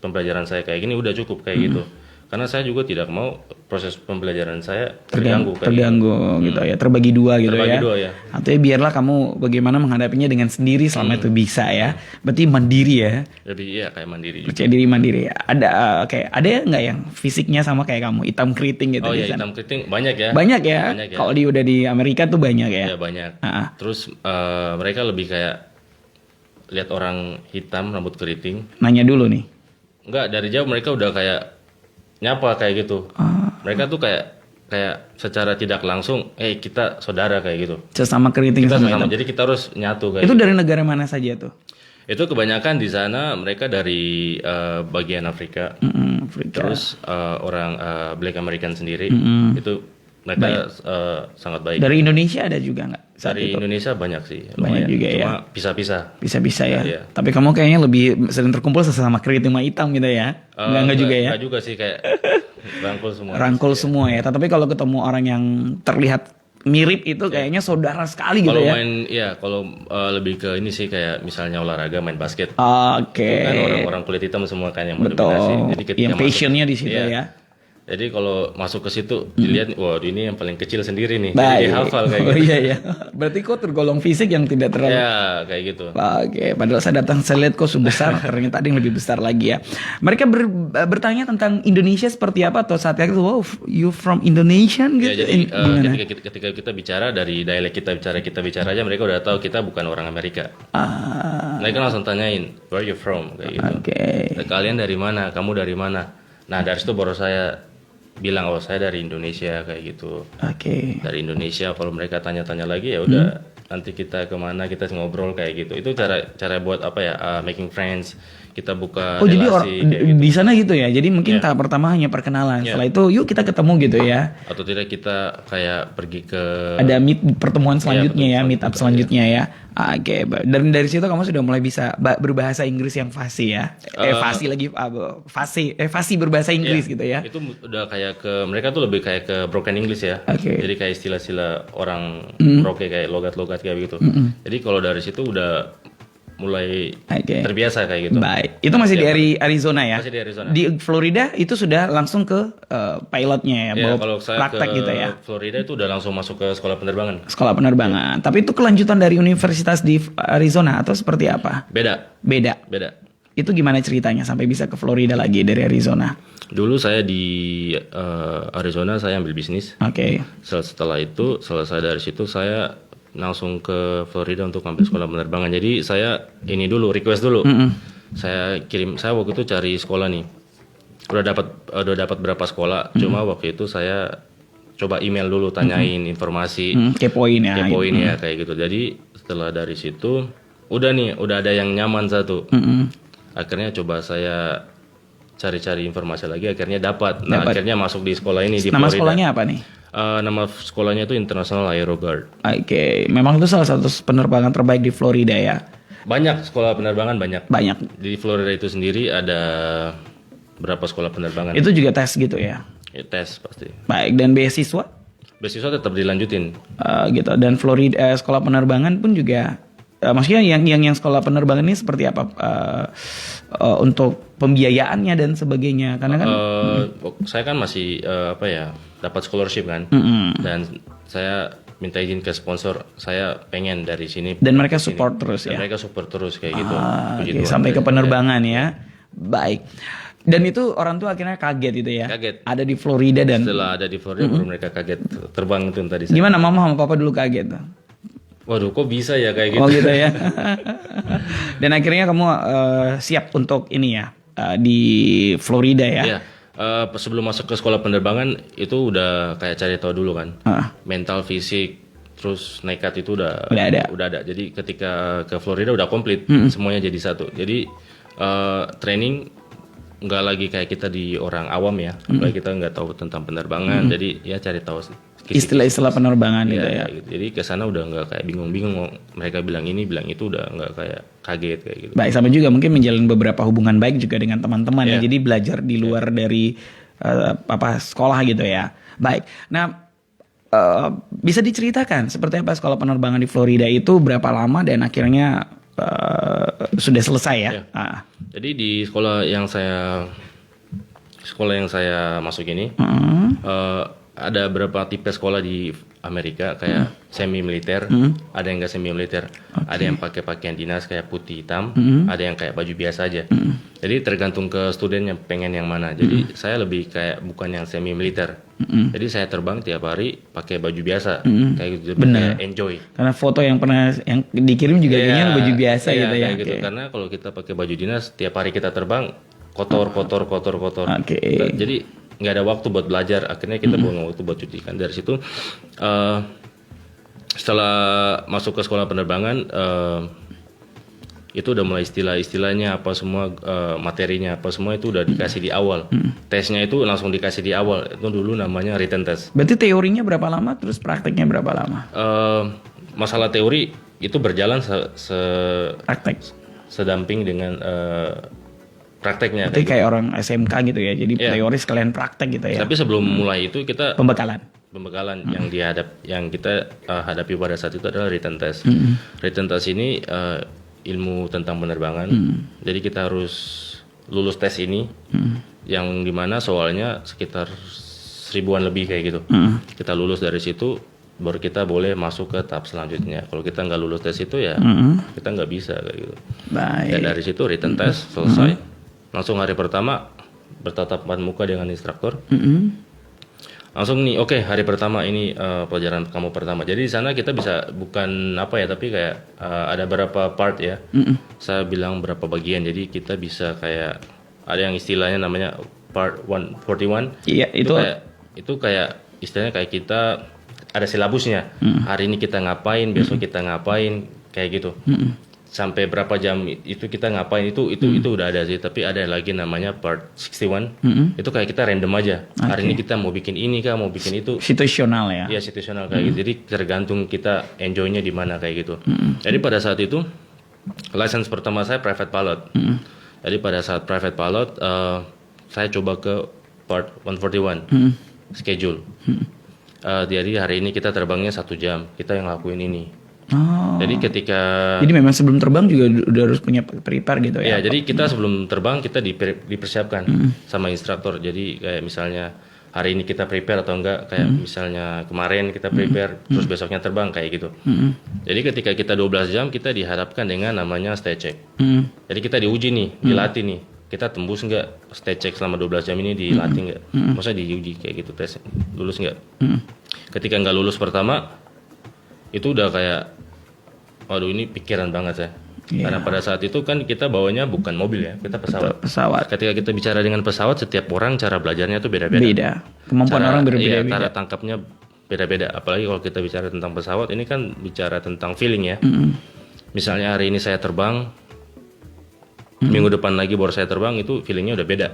C: pembelajaran saya kayak gini, udah cukup kayak gitu. Karena saya juga tidak mau proses pembelajaran saya terganggu kayak
A: Terganggu gitu ya, terbagi dua gitu
C: Terbagi
A: ya.
C: dua ya.
A: Artinya biarlah kamu bagaimana menghadapinya dengan sendiri selama itu bisa ya. Berarti mandiri ya.
C: Lebih iya kayak mandiri juga.
A: Percaya diri mandiri ya. Ada ada nggak yang fisiknya sama kayak kamu, hitam keriting gitu
C: Oh
A: di
C: ya,
A: sana?
C: hitam keriting banyak ya.
A: Banyak ya.
C: Banyak ya.
A: Kalau udah di Amerika tuh banyak ya.
C: Ya banyak.
A: Ah.
C: Terus mereka lebih kayak lihat orang hitam rambut keriting.
A: Nanya dulu nih.
C: Enggak, dari jauh mereka udah kayak nyapa kayak gitu. Mereka tuh kayak secara tidak langsung, kita saudara kayak gitu.
A: Sesama keriting
C: Kita
A: sama
C: sama,
A: hitam.
C: jadi kita harus nyatu kayak
A: Itu
C: gitu.
A: dari negara mana saja tuh?
C: Itu kebanyakan di sana mereka dari bagian Afrika.
A: Afrika.
C: Terus orang Black American sendiri itu mereka sangat baik.
A: Dari Indonesia ada juga nggak? Saat
C: Dari
A: itu?
C: Indonesia banyak sih,
A: Banyak
C: lumayan.
A: juga ya.
C: Cuma pisah-pisah.
A: Bisa-bisa ya.
C: Iya.
A: Tapi kamu kayaknya lebih sering terkumpul sesama keriting sama hitam gitu ya. Enggak juga ya.
C: Enggak juga sih, kayak rangkul semua.
A: Rangkul semua ya. Tapi kalau ketemu orang yang terlihat mirip itu kayaknya saudara sekali gitu
C: Kalau
A: ya.
C: main, kalau lebih ke ini sih kayak misalnya olahraga, main basket.
A: Oke.
C: Kan orang-orang kulit hitam semua kan yang
A: Betul.
C: mendominasi. Jadi ketika
A: Yang
C: masuk-
A: passionnya di situ
C: iya.
A: ya.
C: Jadi kalau masuk ke situ dilihat, wah ini yang paling kecil sendiri nih.
A: Baik.
C: Jadi hafal kayak
A: Oh
C: gitu.
A: iya ya. Berarti kok tergolong fisik yang tidak terlalu.
C: Ya kayak gitu.
A: Oke, padahal saya datang saya lihat kok sebesar, ternyata ada yang lebih besar lagi ya. Mereka bertanya tentang Indonesia seperti apa atau saat itu, wow, you from Indonesia gitu?
C: Ya jadi
A: Gimana?
C: ketika kita bicara dari dialek kita bicara aja mereka udah tahu kita bukan orang Amerika. Mereka langsung tanyain, where you from kayak gitu.
A: Oke.
C: Kalian dari mana? Kamu dari mana? Nah dari situ baru saya bilang, oh saya dari Indonesia kayak gitu.
A: Oke.
C: Dari Indonesia. Kalau mereka tanya-tanya lagi ya udah nanti kita kemana, kita ngobrol kayak gitu. Itu cara buat apa ya, making friends. Kita buka
A: Oh jadi
C: relasi kayak gitu.
A: di sana gitu ya. Jadi mungkin tahap pertama hanya perkenalan. Setelah itu yuk kita ketemu gitu ya.
C: Atau tidak kita kayak pergi ke
A: Ada pertemuan selanjutnya ya,
C: pertemuan
A: meet up
C: selanjutnya,
A: selanjutnya ya. Oke, dan dari situ kamu sudah mulai bisa berbahasa Inggris yang fasih ya. Fasih berbahasa Inggris gitu ya.
C: Itu udah kayak mereka tuh lebih kayak ke broken English ya.
A: Oke.
C: Jadi kayak istilah-istilah orang Merauke kayak logat-logat kayak gitu. Jadi kalau dari situ udah mulai
A: Oke.
C: terbiasa kayak gitu.
A: Baik, itu masih di Arizona ya.
C: Masih di Arizona.
A: Di Florida itu sudah langsung ke pilotnya ya,
C: Ya,
A: bawa
C: kalau saya
A: praktek
C: ke
A: gitu ya.
C: Florida itu udah langsung masuk ke sekolah penerbangan.
A: Sekolah penerbangan. Tapi itu kelanjutan dari universitas di Arizona atau seperti apa?
C: Beda.
A: Beda. Itu gimana ceritanya sampai bisa ke Florida lagi dari Arizona?
C: Dulu saya di Arizona saya ambil bisnis.
A: Oke.
C: Setelah itu selesai dari situ saya langsung ke Florida untuk ambil sekolah penerbangan. Jadi saya ini dulu request dulu. Saya waktu itu cari sekolah nih. Udah dapat berapa sekolah. Cuma waktu itu saya coba email dulu tanyain informasi.
A: Kepoin ya.
C: Kepoin ya kayak gitu. Jadi setelah dari situ udah ada yang nyaman satu. Akhirnya coba saya cari-cari informasi lagi, akhirnya dapat. Nah, akhirnya masuk di sekolah ini di
A: Nama
C: Florida.
A: sekolahnya apa nih?
C: Nama sekolahnya itu International Aero Guard.
A: Oke, memang itu salah satu penerbangan terbaik di Florida ya.
C: Banyak sekolah penerbangan banyak.
A: Banyak.
C: Di Florida itu sendiri ada berapa sekolah penerbangan?
A: Itu juga tes gitu ya.
C: Ya, tes pasti.
A: Baik, dan beasiswa
C: Beasiswa tetap dilanjutin.
A: gitu. Dan Florida sekolah penerbangan pun juga maksudnya yang sekolah penerbangan ini seperti apa untuk pembiayaannya dan sebagainya karena kan
C: Saya kan masih dapat scholarship kan, dan saya minta izin ke sponsor, saya pengen dari sini.
A: dan mereka support terus
C: Dan
A: ya.
C: mereka support terus kayak gitu. Puji
A: Oke,
C: Tuhan.
A: sampai ke penerbangan ya. Baik. Dan itu orang tua akhirnya kaget itu ya.
C: Kaget.
A: Ada di Florida dan
C: Setelah ada di Florida baru mereka kaget terbang itu tadi.
A: gimana mama sama papa dulu kaget?
C: Waduh, kok bisa ya kayak gitu?
A: Oh gitu ya. Dan akhirnya kamu siap untuk ini ya di Florida ya.
C: Iya. Sebelum masuk ke sekolah penerbangan itu udah kayak cari tahu dulu kan. Mental, fisik, terus nekat itu udah ada. Jadi ketika ke Florida udah komplit, semuanya jadi satu. Jadi training nggak lagi kayak kita di orang awam ya, apalagi kita nggak tahu tentang penerbangan. Jadi ya cari tahu
A: Istilah-istilah penerbangan gitu ya.
C: gitu. Jadi ke sana udah nggak kayak bingung-bingung, mereka bilang ini bilang itu, udah nggak kayak kaget kayak gitu.
A: Baik, sama juga mungkin menjalin beberapa hubungan baik juga dengan teman-teman ya. Jadi belajar di luar dari sekolah gitu ya. Baik. Nah, bisa diceritakan seperti apa sekolah penerbangan di Florida itu, berapa lama dan akhirnya sudah selesai ya?
C: Ya. Jadi di sekolah yang saya masuk ini ada beberapa tipe sekolah di Amerika kayak semi militer, ada yang nggak semi militer, ada yang pakai pakaian dinas kayak putih hitam, ada yang kayak baju biasa aja. Jadi tergantung ke student yang pengen yang mana. Jadi saya lebih kayak bukan yang semi militer. Jadi saya terbang tiap hari pakai baju biasa, kayak gitu.
A: Benar.
C: Kayak enjoy.
A: Karena foto yang pernah yang dikirim juga kayaknya baju biasa
C: Iya,
A: gitu ya.
C: kayak gitu.
A: Oke.
C: Karena kalau kita pakai baju dinas tiap hari kita terbang kotor.
A: Oke.
C: Jadi nggak ada waktu buat belajar. Akhirnya kita buang waktu buat cuci kan. Dari situ setelah masuk ke sekolah penerbangan itu udah mulai istilahnya apa semua, materinya apa semua itu udah dikasih di awal. Tesnya itu langsung dikasih di awal. Itu dulu namanya written test.
A: Berarti teorinya berapa lama, terus prakteknya berapa lama?
C: Masalah teori itu berjalan
A: Praktek.
C: sedamping dengan prakteknya.
A: Berarti kayak orang SMK gitu ya. Jadi
C: Iya.
A: teori sekalian praktek gitu ya.
C: Tapi sebelum mulai itu kita
A: Pembekalan.
C: yang kita hadapi pada saat itu adalah written test. Written test ini ilmu tentang penerbangan. Jadi kita harus lulus tes ini, yang dimana soalnya sekitar 1000-an lebih kayak gitu. Kita lulus dari situ, baru kita boleh masuk ke tahap selanjutnya. Kalau kita nggak lulus tes itu ya kita nggak bisa kayak gitu.
A: Baik.
C: Dan dari situ written test selesai, langsung hari pertama bertatap muka dengan instruktur. Langsung nih, oke, hari pertama ini pelajaran kamu pertama. Jadi di sana kita bisa bukan apa ya, tapi kayak ada berapa part ya. Saya bilang berapa bagian. Jadi kita bisa kayak ada yang istilahnya namanya part 141.
A: Iya,
C: itu kayak istilahnya kayak kita ada silabusnya. Hari ini kita ngapain, besok kita ngapain, kayak gitu. Sampai berapa jam itu kita ngapain itu udah ada sih, tapi ada lagi namanya part 61. Itu kayak kita random aja. Hari ini kita mau bikin ini kah, mau bikin itu.
A: Situasional ya.
C: Iya, situasional kayak gitu. Jadi tergantung kita enjoy-nya di mana kayak gitu. Jadi pada saat itu license pertama saya private pilot. Jadi pada saat private pilot saya coba ke part 141 schedule. Jadi hari ini kita terbangnya 1 jam, kita yang lakuin ini.
A: Oh.
C: Jadi ketika
A: Jadi memang sebelum terbang juga udah harus punya prepare gitu ya.
C: ya, jadi kita sebelum terbang kita dipersiapkan sama instruktur. Jadi kayak misalnya hari ini kita prepare atau enggak, kayak misalnya kemarin kita prepare terus besoknya terbang kayak gitu. Jadi ketika kita 12 jam kita dihadapkan dengan namanya stage check. Jadi kita diuji nih, dilatih nih. Kita tembus nggak stage check selama 12 jam ini, dilatih nggak? Maksudnya diuji kayak gitu, tes lulus nggak? Ketika nggak lulus pertama itu udah kayak waduh, ini pikiran banget saya. Karena pada saat itu kan kita bawanya bukan mobil ya, kita pesawat.
A: Pesawat.
C: Ketika kita bicara dengan pesawat, setiap orang cara belajarnya tuh beda-beda.
A: Beda. Kemampuan orang
C: Iya,
A: berbeda-beda.
C: cara tangkapnya beda-beda. Apalagi kalau kita bicara tentang pesawat, ini kan bicara tentang feeling ya. Misalnya hari ini saya terbang, minggu depan lagi baru saya terbang, itu feelingnya udah beda.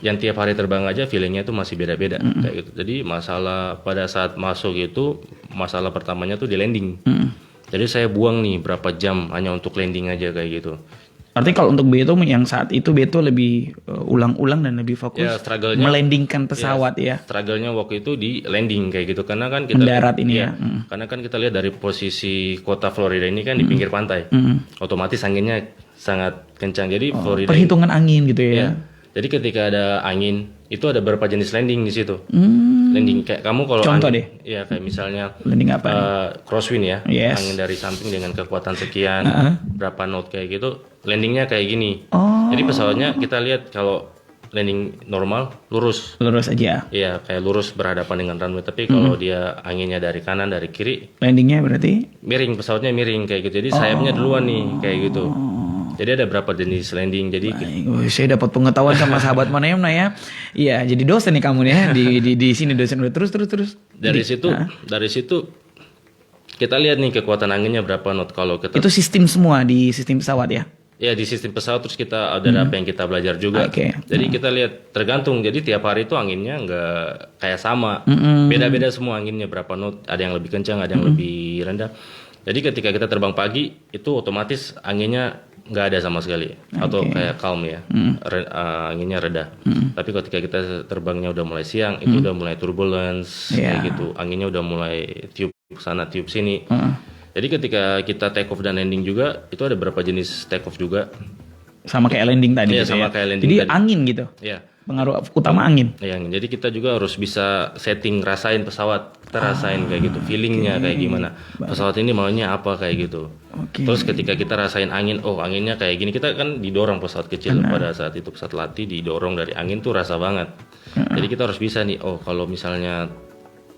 C: Yang tiap hari terbang aja feelingnya itu masih beda-beda kayak gitu. Jadi masalah pada saat masuk itu, masalah pertamanya tuh di landing. Jadi saya buang nih berapa jam hanya untuk landing aja kayak gitu.
A: Artinya kalau untuk Beto yang saat itu Beto lebih ulang-ulang dan lebih fokus
C: Ya, struggle-nya-
A: melandingkan pesawat ya.
C: Struggle-nya waktu itu di landing kayak gitu, karena kan kita
A: Mendarat ini ya.
C: Karena kan kita lihat dari posisi kota Florida ini kan di pinggir pantai. Otomatis anginnya sangat kencang. Jadi Florida
A: Perhitungan angin gitu ya.
C: ya. Jadi ketika ada angin, itu ada beberapa jenis landing di situ. Landing kayak kamu kalau
A: Contoh
C: angin, ya kayak misalnya
A: Landing apa?
C: crosswind ya,
A: Yes.
C: angin dari samping dengan kekuatan sekian, berapa knot kayak gitu, landingnya kayak gini.
A: Oh.
C: Jadi pesawatnya kita lihat kalau landing normal lurus,
A: Lurus aja.
C: iya kayak lurus berhadapan dengan runway. Tapi kalau dia anginnya dari kanan dari kiri,
A: Landingnya berarti
C: miring, pesawatnya miring kayak gitu. Jadi sayapnya duluan nih kayak gitu. Jadi ada berapa jenis landing. Jadi
A: saya dapat pengetahuan sama sahabat Manayamna ya. Iya, jadi dosen nih kamu nih ya di sini dosen. Terus.
C: dari situ kita lihat nih kekuatan anginnya berapa knot. Kalau kita
A: Itu sistem semua di sistem pesawat ya.
C: ya di sistem pesawat, terus kita ada apa yang kita belajar juga.
A: Oke.
C: Jadi kita lihat tergantung. Jadi tiap hari itu anginnya nggak kayak sama. Beda-beda semua anginnya berapa knot. Ada yang lebih kencang, ada yang lebih rendah. Jadi ketika kita terbang pagi itu otomatis anginnya nggak ada sama sekali atau kayak calm ya, anginnya reda. Tapi ketika kita terbangnya udah mulai siang, itu udah mulai turbulence kayak gitu, anginnya udah mulai tiup sana tiup sini. Jadi ketika kita take off dan landing juga, itu ada beberapa jenis take off juga.
A: Sama kayak landing tadi
C: Iya,
A: gitu
C: sama
A: ya.
C: kayak landing
A: Jadi
C: tadi.
A: angin gitu.
C: Iya.
A: Pengaruh utama angin.
C: Jadi kita juga harus bisa setting, rasain pesawat, kita rasain kayak gitu, feelingnya kayak gimana. Pesawat ini maunya apa kayak gitu. Terus ketika kita rasain angin, oh anginnya kayak gini, kita kan didorong pesawat kecil pada saat itu pesawat latih didorong dari angin tuh rasa banget. Jadi kita harus bisa nih, oh kalau misalnya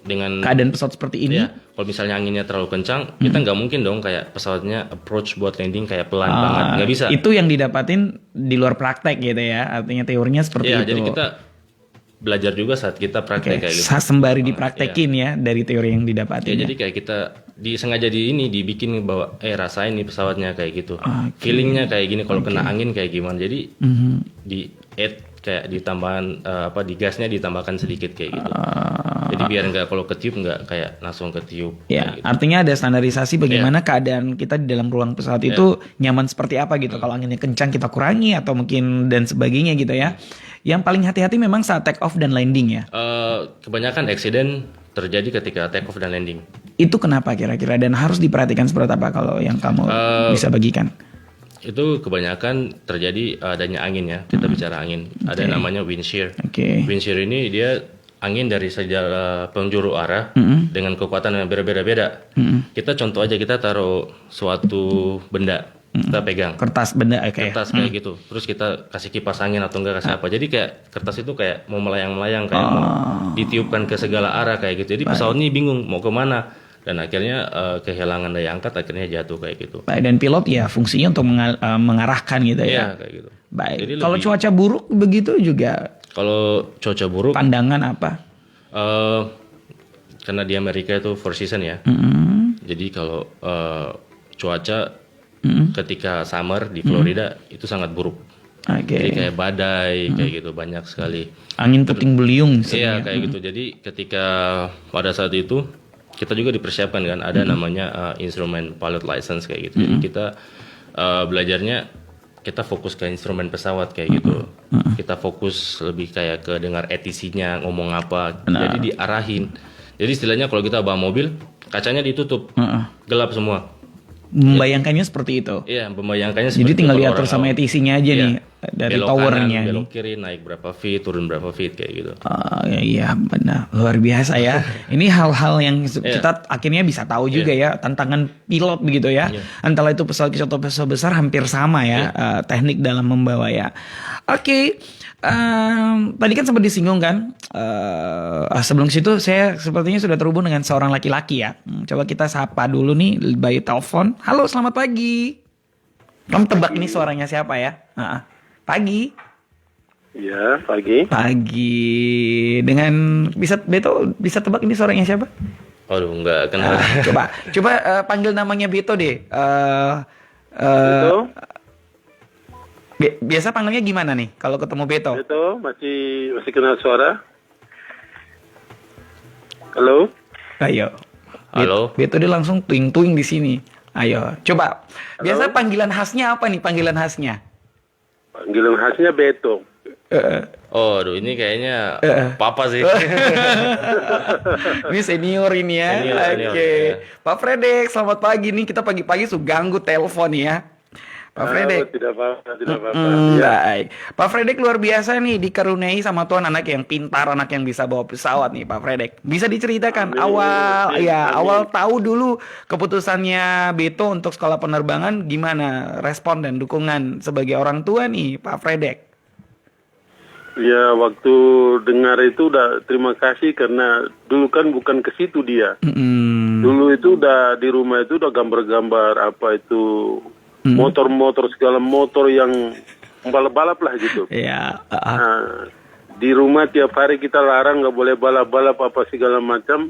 C: dengan
A: Keadaan pesawat seperti ini.
C: ya, kalau misalnya anginnya terlalu kencang, kita nggak mungkin dong kayak pesawatnya approach buat landing kayak pelan banget, nggak bisa.
A: Itu yang didapatin di luar praktek gitu ya. Artinya teorinya seperti
C: Iya,
A: itu.
C: jadi kita belajar juga saat kita praktek kayak gitu.
A: Sembari dipraktekin ya dari teori yang didapatin.
C: Ya, jadi kayak kita sengaja dibikin bahwa rasain nih pesawatnya kayak gitu. Feelingnya kayak gini kalau kena angin kayak gimana. Jadi di add kayak ditambahan di gasnya ditambahkan sedikit kayak gitu. Jadi biar nggak kalau ketiup nggak kayak langsung ketiup.
A: Ya,
C: kayak gitu.
A: artinya ada standarisasi bagaimana keadaan kita di dalam ruang pesawat itu nyaman seperti apa gitu. Kalau anginnya kencang kita kurangi atau mungkin dan sebagainya gitu ya. Yang paling hati-hati memang saat take off dan landing ya.
C: Kebanyakan accident terjadi ketika take off dan landing.
A: Itu kenapa kira-kira dan harus diperhatikan seperti apa kalau yang kamu bisa bagikan?
C: Itu kebanyakan terjadi adanya angin ya. Kita bicara angin. Ada namanya wind shear. Wind shear ini dia angin dari segala penjuru arah dengan kekuatan yang berbeda-beda. Kita contoh aja, kita taruh suatu benda, kita pegang
A: Kertas benda
C: kertas kayak gitu, terus kita kasih kipas angin atau enggak kasih apa, jadi kayak kertas itu kayak mau melayang-melayang kayak mau ditiupkan ke segala arah kayak gitu. Jadi pesawat ini bingung mau kemana dan akhirnya kehilangan daya angkat, akhirnya jatuh kayak gitu.
A: Baik, dan pilot ya fungsinya untuk mengarahkan gitu ya.
C: Iya kayak gitu.
A: Baik.
C: Jadi
A: Kalau
C: lebih-
A: cuaca buruk begitu juga
C: Kalau cuaca buruk,
A: pandangan apa?
C: karena di Amerika itu four season ya. Jadi kalau cuaca ketika summer di Florida itu sangat buruk. Jadi kayak badai kayak gitu, banyak sekali.
A: Angin puting beliung.
C: Iya kayak gitu. Jadi ketika pada saat itu kita juga dipersiapkan kan, ada namanya instrument pilot license kayak gitu. Jadi kita belajarnya kita fokus ke instrumen pesawat kayak gitu. Kita fokus lebih kayak ke dengar ATC-nya ngomong apa. Jadi diarahin. Jadi istilahnya kalau kita bawa mobil, kacanya ditutup, gelap semua.
A: Membayangkannya seperti itu.
C: Iya, membayangkannya
A: Jadi
C: seperti
A: tinggal
C: itu
A: diatur
C: kalau
A: sama
C: orang
A: ATC-nya aja
C: Iya.
A: nih dari
C: belok
A: towernya.
C: kanan,
A: nih.
C: belok kiri, naik berapa feet, turun berapa feet kayak gitu.
A: Iya benar, luar biasa ya. Ini hal-hal yang kita akhirnya bisa tahu juga ya, tantangan pilot begitu ya. Antara itu pesawat kecil atau pesawat besar hampir sama ya, teknik dalam membawa ya. Oke. Tadi kan sempat disinggung kan, sebelum situ saya sepertinya sudah terhubung dengan seorang laki-laki ya. Coba kita sapa dulu nih by telepon. Halo, selamat pagi. Kamu tebak ini suaranya siapa ya? Pagi.
D: Ya, pagi.
A: Pagi. Dengan Beto bisa tebak ini suaranya siapa?
C: Aduh, nggak kenal.
A: Coba panggil namanya Beto deh.
D: Beto?
A: Biasa panggilnya gimana nih kalau ketemu Beto?
D: Beto, masih kenal suara? Halo?
A: Ayo.
C: Halo.
A: Beto dia langsung tuing-tuing di sini. Ayo, coba. Biasa panggilan khasnya apa nih panggilan khasnya?
D: Panggilan khasnya Beto.
C: Oh, aduh ini kayaknya papa sih.
A: Ini senior ini ya.
C: Senior,
A: Oke.
C: ya.
A: Pak Fredek, selamat pagi nih. Kita pagi-pagi sudah ganggu telepon ya. Pak Fredek.
D: Tidak apa-apa, tidak apa-apa.
A: Baik. Pak Fredek luar biasa nih, dikaruniai sama Tuhan anak yang pintar, anak yang bisa bawa pesawat nih Pak Fredek. Bisa diceritakan awal tahu dulu keputusannya Beto untuk sekolah penerbangan, gimana respon dan dukungan sebagai orang tua nih Pak Fredek?
D: Ya, waktu dengar itu udah terima kasih karena dulu kan bukan ke situ dia. Dulu itu udah di rumah itu udah gambar-gambar apa itu motor-motor, segala motor yang balap-balap lah gitu.
A: Iya.
D: Nah, di rumah tiap hari kita larang nggak boleh balap-balap apa segala macam.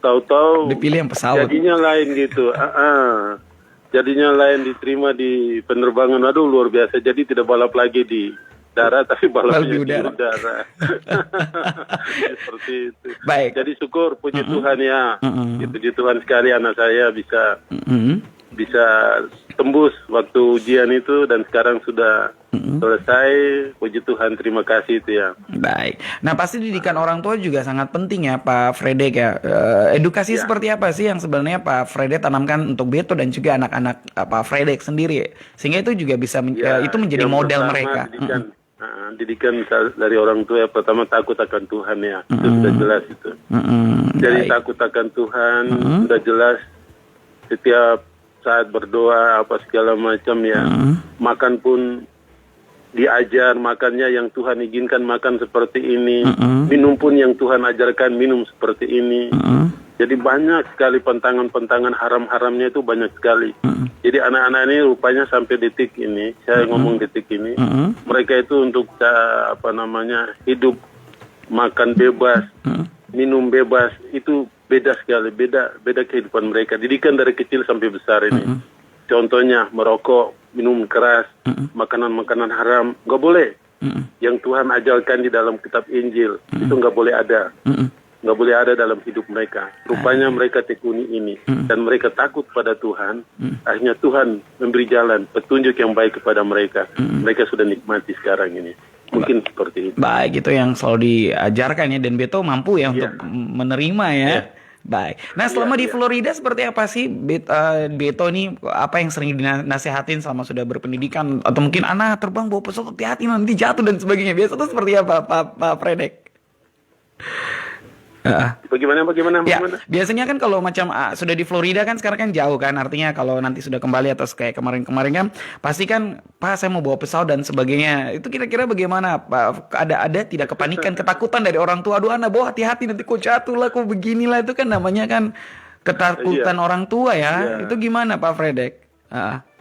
D: Tahu-tahu
A: Dipilih yang pesawat.
D: jadinya lain gitu. Jadinya lain, diterima di penerbangan. Aduh luar biasa. Jadi tidak balap lagi di darat tapi balapnya
A: di
D: di
A: udara.
D: udara. Seperti itu.
A: Baik.
D: Jadi syukur puji Tuhan ya. Itu di Tuhan sekali anak saya bisa tembus waktu ujian itu dan sekarang sudah selesai. Puji Tuhan, terima kasih itu ya.
A: Baik. Nah, pasti didikan orang tua juga sangat penting ya, Pak Fredek ya. Edukasi seperti apa sih yang sebenarnya Pak Fredek tanamkan untuk Beto dan juga anak-anak Pak Fredek sendiri, sehingga itu juga bisa itu menjadi
D: yang
A: model
D: pertama,
A: mereka.
D: Didikan dari orang tua, yang pertama takut akan Tuhan ya. Itu sudah jelas itu. Jadi
A: Baik.
D: takut akan Tuhan sudah jelas. Setiap saat berdoa apa segala macam ya. Makan pun diajar makannya yang Tuhan izinkan makan seperti ini. Minum pun yang Tuhan ajarkan minum seperti ini. Jadi banyak sekali pantangan-pantangan haram-haramnya itu banyak sekali. Jadi anak-anak ini rupanya sampai detik ini, saya ngomong detik ini, mereka itu untuk hidup, makan bebas, minum bebas, itu beda sekali, beda kehidupan mereka. Didikan dari kecil sampai besar ini. Contohnya merokok, minum keras, makanan-makanan haram, nggak boleh. Yang Tuhan ajarkan di dalam kitab Injil itu nggak boleh ada. Nggak boleh ada dalam hidup mereka. Rupanya mereka tekuni ini dan mereka takut pada Tuhan. Akhirnya Tuhan memberi jalan petunjuk yang baik kepada mereka. Mereka sudah nikmati sekarang ini. Mungkin seperti itu.
A: Baik, itu yang selalu diajarkan ya, dan Beto mampu ya untuk menerima ya. Baik. Nah, selama di Florida seperti apa sih Beto ini, apa yang sering dinasehatin selama sudah berpendidikan, atau mungkin anak terbang bawa pesawat hati-hati nanti jatuh dan sebagainya. Biasa tuh seperti apa Pak Fredek?
D: Bagaimana?
A: Ya, biasanya kan kalau macam sudah di Florida kan sekarang kan jauh kan, artinya kalau nanti sudah kembali atau kayak kemarin-kemarin kan pasti kan, Pak saya mau bawa pesawat dan sebagainya. Itu kira-kira bagaimana Pak? Ada tidak kepanikan, ketakutan dari orang tua? Aduh anak bawa hati-hati nanti kok jatuh lah, kok beginilah, itu kan namanya kan ketakutan orang tua ya. Itu gimana Pak Fredek?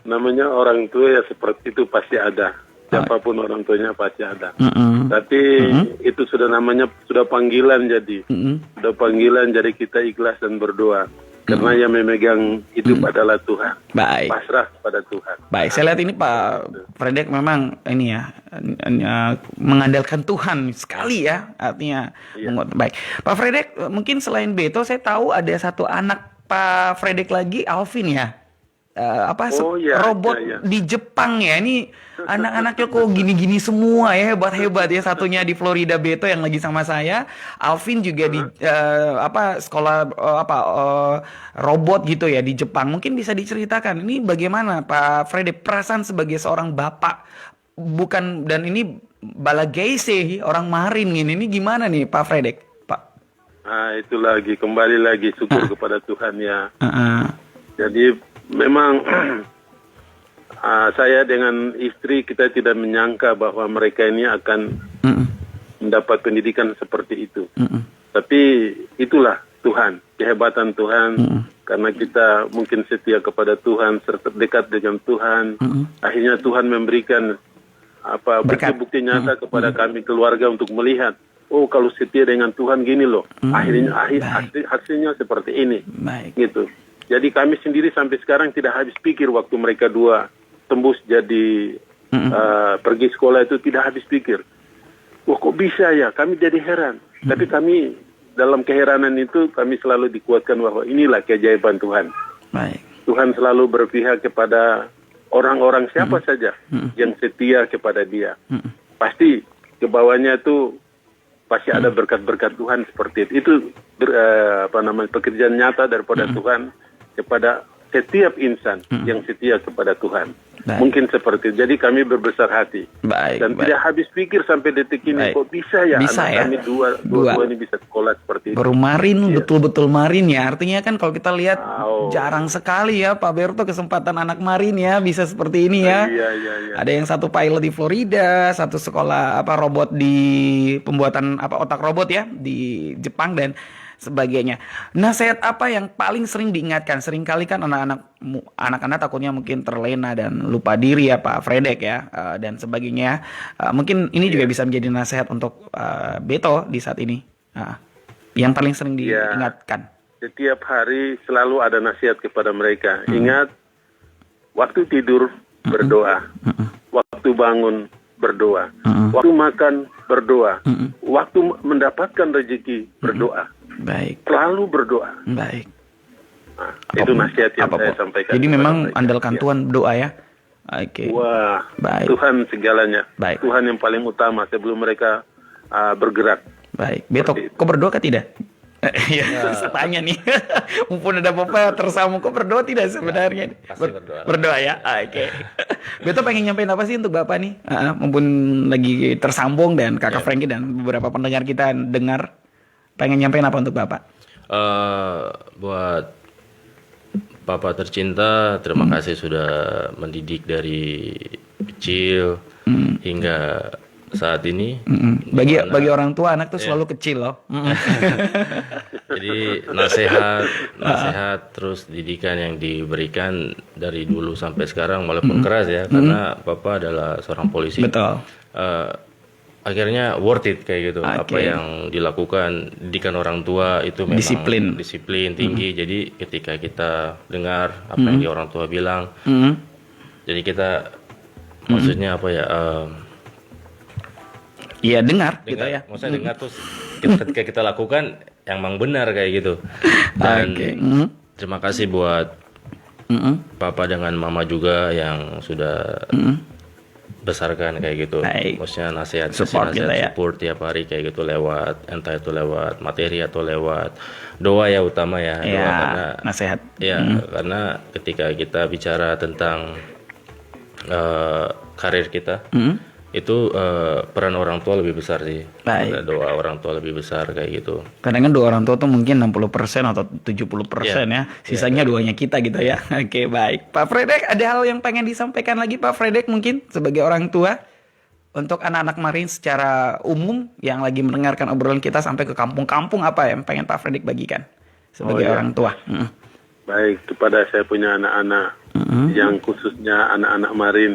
D: Namanya orang tua ya seperti itu pasti ada. Siapapun orang tuanya pasti ada. Tapi itu sudah sudah panggilan jadi. Sudah panggilan jadi kita ikhlas dan berdoa. Karena yang memegang hidup adalah Tuhan.
A: Baik.
D: Pasrah pada Tuhan.
A: Baik, saya lihat ini Pak Fredek memang ini ya, mengandalkan Tuhan sekali ya, artinya. Baik. Pak Fredek, mungkin selain Beto saya tahu ada satu anak Pak Fredek lagi, Alvin ya. Robot di Jepang ya. Ini anak-anaknya kok gini-gini semua ya, hebat-hebat ya. Satunya di Florida, Beto yang lagi sama saya. Alvin juga di sekolah robot gitu ya di Jepang. Mungkin bisa diceritakan ini bagaimana Pak Fredek, perasaan sebagai seorang bapak, bukan, dan ini balageise orang marin ini gimana nih Pak Fredek, Pak?
D: Itu lagi kembali lagi syukur kepada Tuhan ya. Jadi memang saya dengan istri kita tidak menyangka bahwa mereka ini akan mendapat pendidikan seperti itu. Tapi itulah Tuhan, kehebatan Tuhan. Karena kita mungkin setia kepada Tuhan, serta dekat dengan Tuhan. Akhirnya Tuhan memberikan bukti-bukti nyata kepada kami keluarga untuk melihat. Oh, kalau setia dengan Tuhan gini loh. Hasilnya seperti ini. Gitu. Jadi kami sendiri sampai sekarang tidak habis pikir waktu mereka dua tembus jadi pergi sekolah itu, tidak habis pikir. Wah, kok bisa ya? Kami jadi heran. Tapi kami dalam keheranan itu kami selalu dikuatkan bahwa inilah keajaiban Tuhan. Tuhan selalu berpihak kepada orang-orang siapa saja yang setia kepada Dia. Pasti ke bawahnya itu pasti ada berkat-berkat Tuhan seperti itu. Itu pekerjaan nyata daripada Tuhan kepada setiap insan yang setia kepada Tuhan. Mungkin seperti itu. Jadi kami berbesar hati. Dan tidak habis pikir sampai detik ini. Kok bisa ya kami dua ini bisa sekolah seperti itu.
A: Baru marin, betul-betul marin ya. Artinya kan kalau kita lihat jarang sekali ya Pak Berto kesempatan anak marin ya bisa seperti ini ya. Ada yang satu pilot di Florida, satu sekolah robot di pembuatan otak robot ya di Jepang dan sebagainya. Nasihat apa yang paling sering diingatkan? Seringkali kan anak-anak takutnya mungkin terlena dan lupa diri ya Pak Fredek ya, dan sebagainya. Mungkin ini juga bisa menjadi nasihat untuk Beto di saat ini. Yang paling sering diingatkan.
D: Setiap hari selalu ada nasihat kepada mereka. Ingat, waktu tidur berdoa, waktu bangun berdoa, waktu makan berdoa, waktu mendapatkan rezeki berdoa.
A: Baik.
D: Selalu berdoa.
A: Baik.
D: Nah, itu nasihat yang
A: apa,
D: saya
A: Po?
D: sampaikan.
A: Jadi
D: kepada
A: memang
D: mereka.
A: andalkan
D: Ya.
A: Tuhan, doa ya. Oke.
D: Wah,
A: Baik.
D: Tuhan segalanya.
A: Baik.
D: Tuhan yang paling utama sebelum mereka bergerak.
A: Baik. Beto,
D: Seperti itu.
A: kau berdoa kah tidak? Iya, saya tanya nih. Mumpun ada Bapak tersambung, kok berdoa tidak sebenarnya?
C: pasti berdoa.
A: Berdoa ya. Oke. Beto pengen nyampein apa sih untuk Bapak nih? Mumpun lagi tersambung dan Kakak Frankie dan beberapa pendengar kita dengar, pengen nyampein apa untuk Bapak?
C: Buat Bapak tercinta, terima kasih sudah mendidik dari kecil hingga saat ini.
A: Bagi orang tua, anak tuh selalu kecil loh.
C: Jadi nasihat terus didikan yang diberikan dari dulu sampai sekarang walaupun keras ya, karena Bapak adalah seorang polisi.
A: Betul.
C: Akhirnya worth it kayak gitu.
A: Oke.
C: Apa yang dilakukan didikan orang tua itu memang disiplin tinggi. Jadi ketika kita dengar apa yang orang tua bilang, jadi kita maksudnya apa ya?
A: Iya dengar gitu ya.
C: Maksudnya dengar terus ketika kita lakukan yang memang benar kayak gitu. Dan
A: Oke.
C: terima kasih buat Papa dengan Mama juga yang sudah besarkan kayak gitu.
A: Baik.
C: Maksudnya nasihat
A: Support kita ya.
C: support tiap hari kayak gitu lewat entah itu lewat materi atau lewat doa ya utama ya. Doa
A: Ya,
C: karena
A: nasihat.
C: ya karena ketika kita bicara tentang karir kita itu peran orang tua lebih besar sih.
A: Baik.
C: Ada doa orang tua lebih besar kayak gitu.
A: Kadang kan doa orang tua tuh mungkin 60% atau 70% ya. Sisanya doanya kita gitu ya. Oke, baik. Pak Fredek, ada hal yang pengen disampaikan lagi Pak Fredek mungkin sebagai orang tua untuk anak-anak Marin secara umum yang lagi mendengarkan obrolan kita sampai ke kampung-kampung, apa yang pengen Pak Fredek bagikan sebagai orang tua?
D: Baik, kepada saya punya anak-anak yang khususnya anak-anak Marin,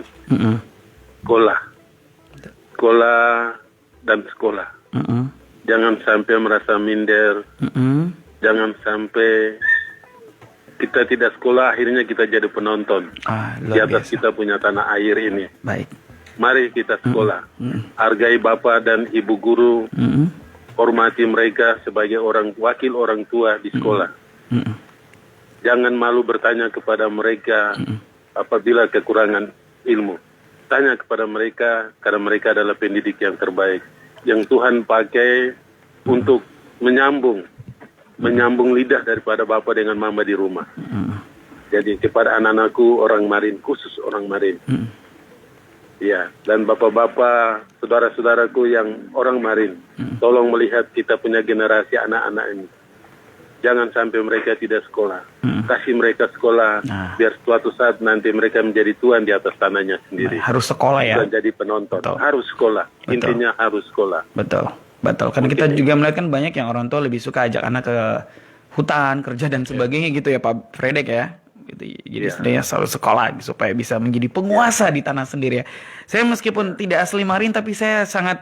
D: sekolah dan sekolah. Jangan sampai merasa minder, jangan sampai kita tidak sekolah akhirnya kita jadi penonton di
A: Luar
D: atas
A: biasa.
D: kita punya tanah air ini.
A: Baik.
D: Mari kita sekolah, hargai bapak dan ibu guru, hormati mereka sebagai wakil orang tua di sekolah. Jangan malu bertanya kepada mereka apabila kekurangan ilmu. Tanya kepada mereka karena mereka adalah pendidik yang terbaik yang Tuhan pakai untuk menyambung lidah daripada bapak dengan mama di rumah. Jadi kepada anak-anakku orang Marin, khusus orang Marin. Ya, dan bapak-bapak, saudara-saudaraku yang orang Marin, tolong melihat kita punya generasi anak-anak ini. Jangan sampai mereka tidak sekolah. Kasih mereka sekolah, biar suatu saat nanti mereka menjadi tuan di atas tanahnya sendiri.
A: Harus sekolah ya.
D: Bukan jadi penonton.
A: Betul.
D: Harus sekolah.
A: Betul.
D: Intinya harus sekolah.
A: Betul. Karena kita juga melihat kan banyak yang orang tua lebih suka ajak anak ke hutan, kerja dan sebagainya gitu ya Pak Fredek ya. Gitu. Jadi sebenarnya selalu sekolah supaya bisa menjadi penguasa di tanah sendiri ya. Saya meskipun tidak asli Marin tapi saya sangat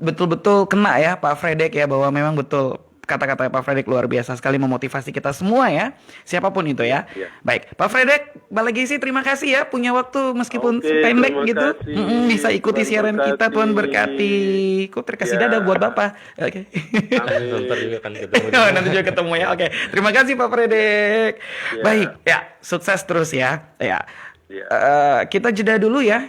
A: betul-betul kena ya Pak Fredek ya, bahwa memang betul kata-kata Pak Fredek luar biasa sekali memotivasi kita semua ya, siapapun itu ya. Baik, Pak Fredek Balagesi, terima kasih ya punya waktu meskipun pendek
D: terima
A: gitu,
D: kasih.
A: bisa ikuti
D: Tuhan
A: siaran kita.
D: berkati.
A: Tuhan berkati. Kok terkasih dada buat Bapak. Oke.
C: Ntar juga kan ketemu.
A: Nanti juga ketemu ya. Oke, terima kasih Pak Fredek. Baik, ya sukses terus ya. Ya. Kita jeda dulu ya.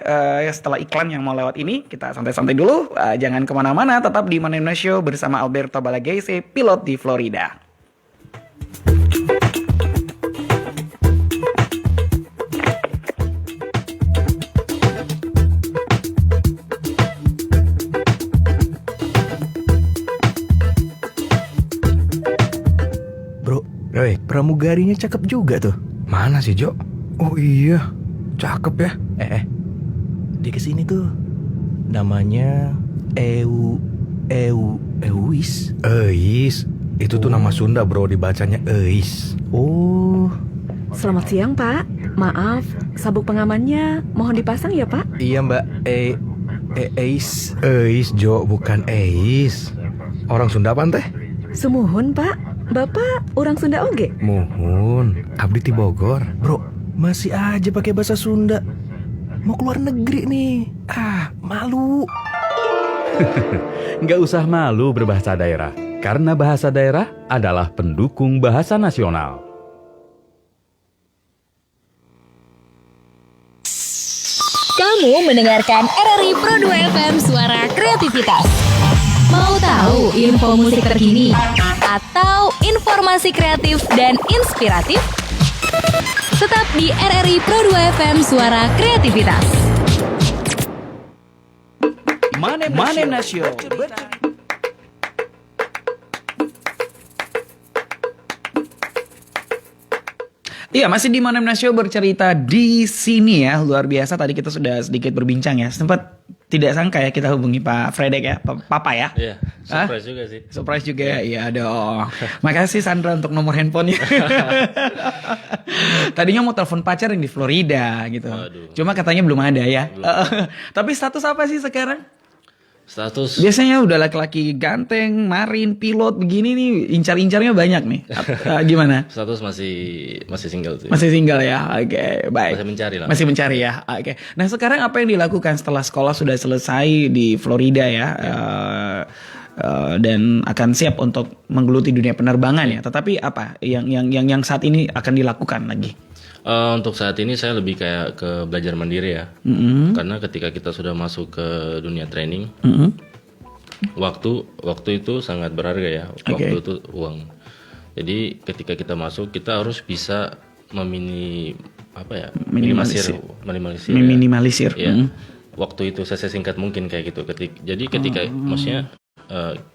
A: Setelah iklan yang mau lewat ini, kita santai-santai dulu. Jangan kemana-mana, tetap di Mana Show bersama Alberto Balagese, pilot di Florida.
E: Bro, pramugarinya cakep juga tuh. Mana sih, Jo? Oh iya, cakep ya. Dia kesini tuh. Namanya Euis. Eis. Itu tuh nama Sunda, bro, dibacanya Eis. Oh.
F: Selamat siang, Pak. Maaf, sabuk pengamannya mohon dipasang ya, Pak?
E: Iya, Mbak. Eis. Eis, Jo, bukan Eis. Orang Sunda apa teh?
F: Sumuhun, Pak. Bapak orang Sunda oge?
E: Muhun, abdi ti Bogor. Bro, masih aja pakai bahasa Sunda. Mau keluar negeri nih. Malu.
G: Nggak usah malu berbahasa daerah. Karena bahasa daerah adalah pendukung bahasa nasional.
H: Kamu mendengarkan RRI Pro 2 FM Suara Kreativitas. Mau tahu info musik terkini atau informasi kreatif dan inspiratif? Tetap di RRI Pro 2 FM Suara Kreativitas.
A: Manem Nasio. Iya, masih di Manem Nasio bercerita di sini ya. Luar biasa, tadi kita sudah sedikit berbincang ya. Sempat tidak sangka ya kita hubungi Pak Fredek ya, Papa ya.
C: Iya, surprise juga sih.
A: Surprise juga, iya dong. Makasih Sandra untuk nomor handphonenya. Tadinya mau telepon pacar yang di Florida gitu.
C: Waduh.
A: Cuma katanya belum ada ya. Tapi status apa sih sekarang?
C: Status
A: Biasanya udah laki-laki ganteng, marin, pilot begini nih, incar-incarnya banyak nih. Gimana?
C: status masih single sih.
A: Masih single ya, oke, baik.
C: Masih mencari lah.
A: Masih mencari ya, oke. Nah sekarang apa yang dilakukan setelah sekolah sudah selesai di Florida ya, dan akan siap untuk menggeluti dunia penerbangan ya. Tetapi apa yang saat ini akan dilakukan lagi?
C: Untuk saat ini saya lebih kayak ke belajar mandiri ya. Karena ketika kita sudah masuk ke dunia training, waktu itu sangat berharga ya. Waktu itu uang. Jadi ketika kita masuk, kita harus bisa minimalisir. Ya. Waktu itu saya singkat mungkin kayak gitu. Jadi ketika maksudnya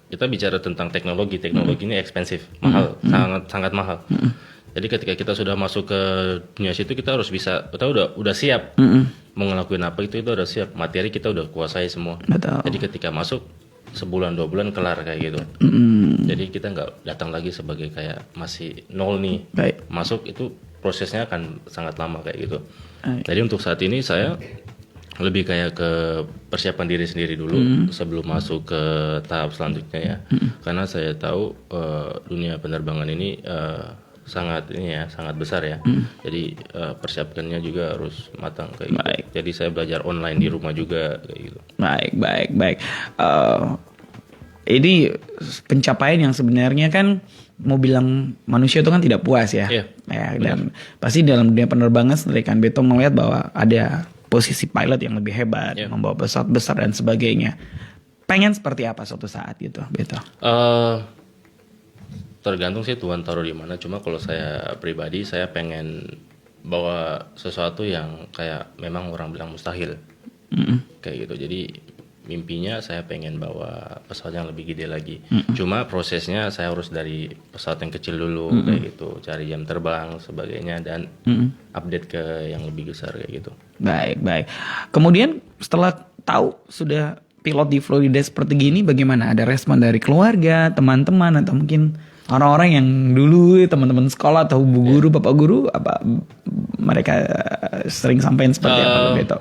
C: kita bicara tentang teknologi ini ekspensif, mahal, sangat mahal. Jadi ketika kita sudah masuk ke dunia situ, kita harus bisa, kita udah siap mau ngelakuin apa itu udah siap. Materi kita udah kuasai semua.
A: Betul.
C: Jadi ketika masuk sebulan 2 bulan kelar kayak gitu. Jadi kita nggak datang lagi sebagai kayak masih nol nih.
A: Baik.
C: Masuk itu prosesnya akan sangat lama kayak gitu. Jadi untuk saat ini saya lebih kayak ke persiapan diri sendiri dulu sebelum masuk ke tahap selanjutnya ya. Karena saya tahu dunia penerbangan ini sangat besar ya. Jadi persiapkannya juga harus matang kayak gitu. Jadi saya belajar online di rumah juga kayak gitu.
A: Baik. Ini pencapaian yang sebenarnya kan mau bilang manusia itu kan tidak puas ya.
C: Iya.
A: Ya, dan pasti dalam dunia penerbangan rekan Beto melihat bahwa ada posisi pilot yang lebih hebat, membawa pesawat besar dan sebagainya. Pengen seperti apa suatu saat gitu, Beto?
C: Tergantung sih Tuhan taruh di mana. Cuma kalau saya pribadi, saya pengen bawa sesuatu yang kayak memang orang bilang mustahil, kayak gitu. Jadi mimpinya saya pengen bawa pesawat yang lebih gede lagi. Cuma prosesnya saya harus dari pesawat yang kecil dulu, kayak gitu, cari jam terbang sebagainya dan update ke yang lebih besar kayak gitu.
A: Baik. Kemudian setelah tahu sudah pilot di Florida seperti gini, bagaimana? Ada respon dari keluarga, teman-teman, atau mungkin orang-orang yang dulu teman-teman sekolah atau bu guru, bapak guru, apa mereka sering sampaikan seperti apa, Beto?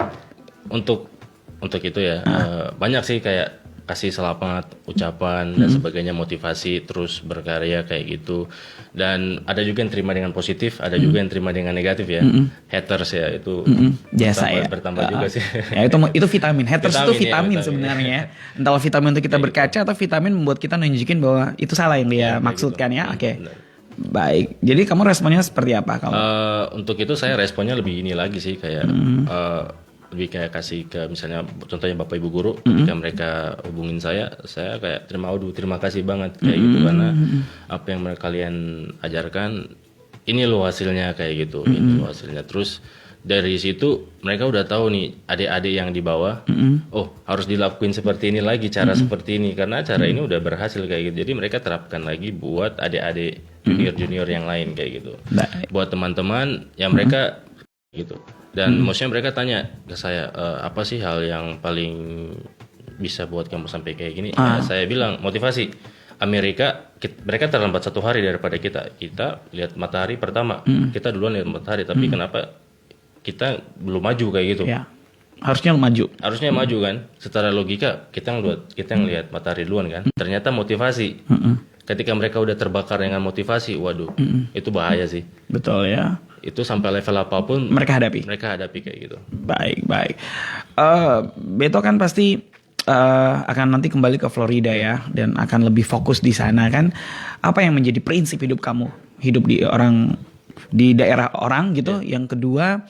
C: Untuk itu ya, banyak sih kayak kasih selamat, ucapan dan sebagainya, motivasi terus berkarya kayak gitu. Dan ada juga yang terima dengan positif, ada juga yang terima dengan negatif ya. Haters ya itu
A: biasa ya.
C: Bertambah juga sih.
A: Ya itu vitamin. Haters itu vitamin
C: ya,
A: sebenarnya. Entah vitamin untuk kita berkaca atau vitamin membuat kita nunjukin bahwa itu salah yang dia maksudkan gitu. Ya. Oke. Baik. Jadi kamu responnya seperti apa kamu?
C: Untuk itu saya responnya lebih ini lagi sih kayak lebih kayak kasih ke misalnya contohnya bapak ibu guru ketika mereka hubungin saya kayak terima kasih banget kayak gitu karena apa yang kalian ajarkan ini loh hasilnya kayak gitu, ini loh hasilnya. Terus dari situ mereka udah tahu nih adik-adik yang di bawah, oh harus dilakuin seperti ini lagi, cara seperti ini karena cara ini udah berhasil kayak gitu. Jadi mereka terapkan lagi buat adik-adik junior yang lain kayak gitu. Buat teman-teman yang mereka gitu. Dan maksudnya mereka tanya ke saya apa sih hal yang paling bisa buat kamu sampai kayak gini? Ya, saya bilang motivasi. Mereka terlambat 1 hari daripada kita. Kita lihat matahari pertama, kita duluan lihat matahari. Tapi kenapa kita belum maju kayak gitu?
A: Ya, harusnya maju.
C: Harusnya maju kan? Secara logika kita ngelihat matahari duluan kan? Ternyata motivasi. Ketika mereka udah terbakar dengan motivasi, waduh, itu bahaya sih.
A: Betul ya.
C: Itu sampai level apapun
A: mereka hadapi
C: kayak gitu.
A: Baik. Beto kan pasti akan nanti kembali ke Florida ya, dan akan lebih fokus di sana kan. Apa yang menjadi prinsip hidup kamu? Hidup di daerah orang gitu. Yang kedua,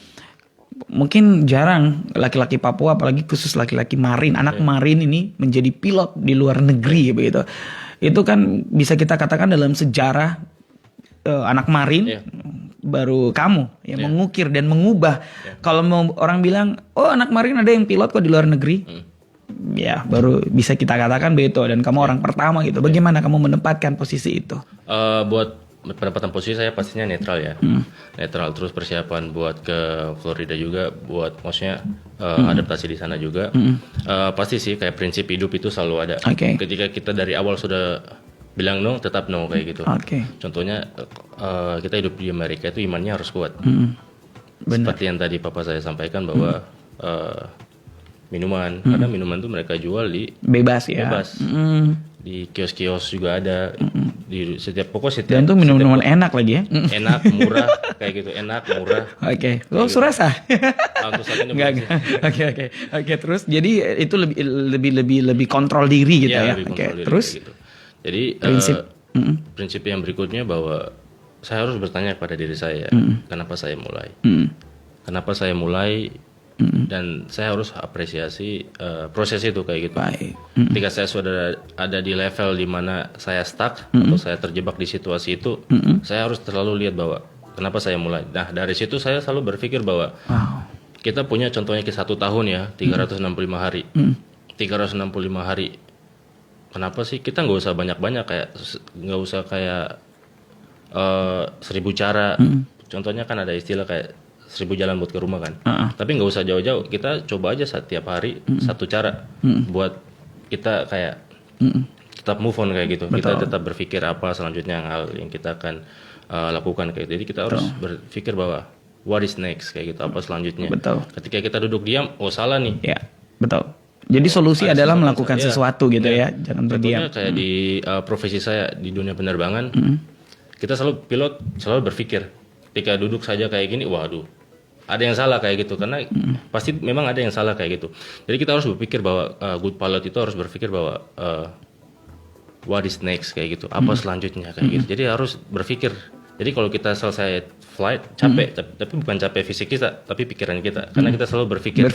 A: mungkin jarang laki-laki Papua, apalagi khusus laki-laki Marin, anak Marin ini menjadi pilot di luar negeri begitu. Itu kan bisa kita katakan dalam sejarah anak Marin baru kamu yang mengukir dan mengubah. Kalau mau orang bilang, oh anak Marin ada yang pilot kok di luar negeri, ya baru bisa kita katakan begitu. Dan kamu orang pertama gitu. Bagaimana kamu menempatkan posisi itu?
C: Buat penempatan posisi saya pastinya netral ya, netral. Terus persiapan buat ke Florida juga, buat maksudnya adaptasi di sana juga. Pasti sih kayak prinsip hidup itu selalu ada. Ketika kita dari awal sudah bilang no, tetap no kayak gitu. Contohnya kita hidup di Amerika itu imannya harus kuat. Seperti yang tadi Papa saya sampaikan bahwa minuman, karena minuman itu mereka jual di
A: bebas ya. Di
C: kios-kios juga ada, di setiap
A: dan itu minuman enak lagi ya.
C: Enak, murah kayak gitu, enak, murah.
A: Lo surasa?
C: Oke.
A: Oke, terus jadi itu lebih kontrol diri gitu ya. Terus
C: gitu. Jadi prinsip yang berikutnya bahwa saya harus bertanya kepada diri saya, kenapa saya mulai? Kenapa saya mulai? Dan saya harus apresiasi proses itu kayak gitu. Ketika saya sudah ada di level di mana saya stuck atau saya terjebak di situasi itu, saya harus selalu lihat bahwa kenapa saya mulai. Nah dari situ saya selalu berpikir bahwa kita punya contohnya ke 1 tahun ya, 365 hari. 365 hari. Kenapa sih kita nggak usah banyak-banyak, nggak usah kayak 1000 cara. Contohnya kan ada istilah kayak 1000 jalan buat ke rumah kan. Tapi nggak usah jauh-jauh. Kita coba aja setiap hari 1 cara buat kita kayak tetap move on kayak gitu. Kita tetap berpikir apa selanjutnya hal yang kita akan lakukan kayak gitu. Jadi kita harus berpikir bahwa what is next kayak gitu, apa selanjutnya. Ketika kita duduk diam, oh salah nih.
A: Ya, betul. Jadi solusi adalah melakukan sesuatu gitu ya, jangan berdiam.
C: Kayak di profesi saya di dunia penerbangan, kita selalu pilot selalu berpikir ketika duduk saja kayak gini, waduh, ada yang salah kayak gitu, karena pasti memang ada yang salah kayak gitu. Jadi kita harus berpikir bahwa good pilot itu harus berpikir bahwa what is next kayak gitu, apa selanjutnya kayak gitu. Jadi harus berpikir. Jadi kalau kita selesai flight capek, tapi bukan capek fisik kita, tapi pikiran kita, karena kita selalu berpikir.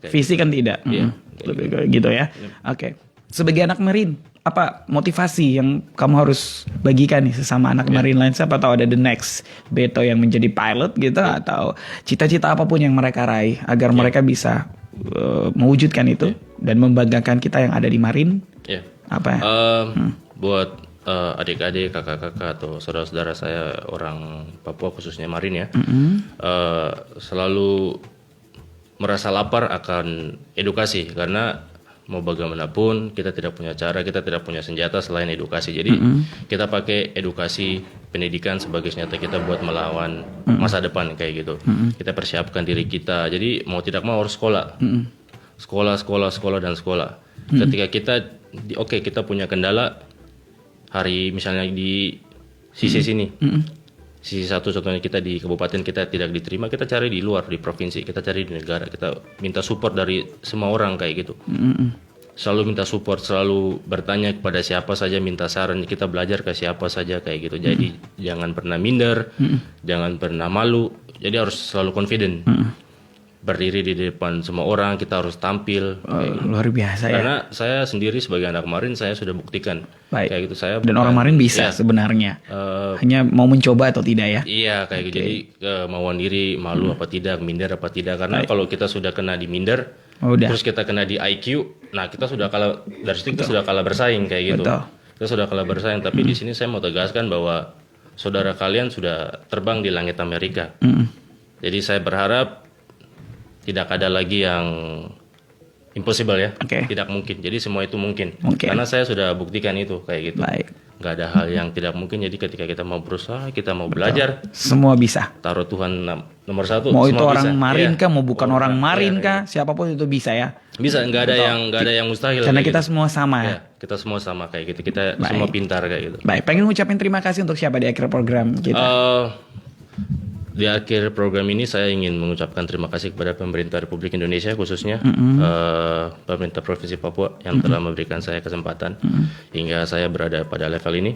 A: Fisik kan tidak. Lebih gitu ya. Oke. Sebagai anak Marine, apa motivasi yang kamu harus bagikan nih sesama anak Marine lain? Siapa tahu ada the next Beto yang menjadi pilot gitu, atau cita-cita apapun yang mereka raih agar mereka bisa mewujudkan itu dan membanggakan kita yang ada di Marine. Apa?
C: Buat adik-adik, kakak-kakak atau saudara-saudara saya orang Papua khususnya Marine ya, selalu merasa lapar akan edukasi, karena mau bagaimanapun kita tidak punya cara, kita tidak punya senjata selain edukasi. Jadi kita pakai edukasi pendidikan sebagai senjata kita buat melawan masa depan kayak gitu. Kita persiapkan diri kita. Jadi mau tidak mau harus sekolah. Sekolah dan sekolah. Ketika kita kita punya kendala hari misalnya di sisi sini. Sisi satu contohnya kita di kabupaten kita tidak diterima, kita cari di luar, di provinsi, kita cari di negara, kita minta support dari semua orang kayak gitu. Selalu minta support, selalu bertanya kepada siapa saja, minta saran, kita belajar ke siapa saja kayak gitu. Jadi jangan pernah minder, jangan pernah malu, jadi harus selalu confident. Berdiri di depan semua orang, kita harus tampil.
A: Luar biasa ya.
C: Karena saya sendiri sebagai anak Marine, saya sudah buktikan kayak gitu. Saya
A: dan orang Marine bisa sebenarnya, hanya mau mencoba atau tidak ya.
C: Iya kayak gitu. Jadi kemauan diri, malu apa tidak, minder apa tidak. Karena kalau kita sudah kena di minder, terus kita kena di IQ, nah kita sudah kalah dari situ, kita sudah kalah bersaing kayak gitu. Kita sudah kalah bersaing. Tapi di sini saya mau tegaskan bahwa saudara kalian sudah terbang di langit Amerika. Jadi saya berharap tidak ada lagi yang impossible ya, tidak mungkin. Jadi semua itu mungkin. Karena saya sudah buktikan itu kayak gitu. Gak ada hal yang tidak mungkin. Jadi ketika kita mau berusaha, kita mau belajar,
A: semua bisa.
C: Taruh Tuhan nomor 1.
A: Mau itu orang Marine kah, mau bukan orang Marine kah, siapapun itu bisa ya.
C: Bisa, nggak ada yang mustahil.
A: Karena kita semua sama ya.
C: Kita semua sama kayak gitu. Kita semua pintar kayak gitu.
A: Baik, pengen ngucapin terima kasih untuk siapa di akhir program kita?
C: Di akhir program ini saya ingin mengucapkan terima kasih kepada pemerintah Republik Indonesia khususnya pemerintah Provinsi Papua yang telah memberikan saya kesempatan hingga saya berada pada level ini.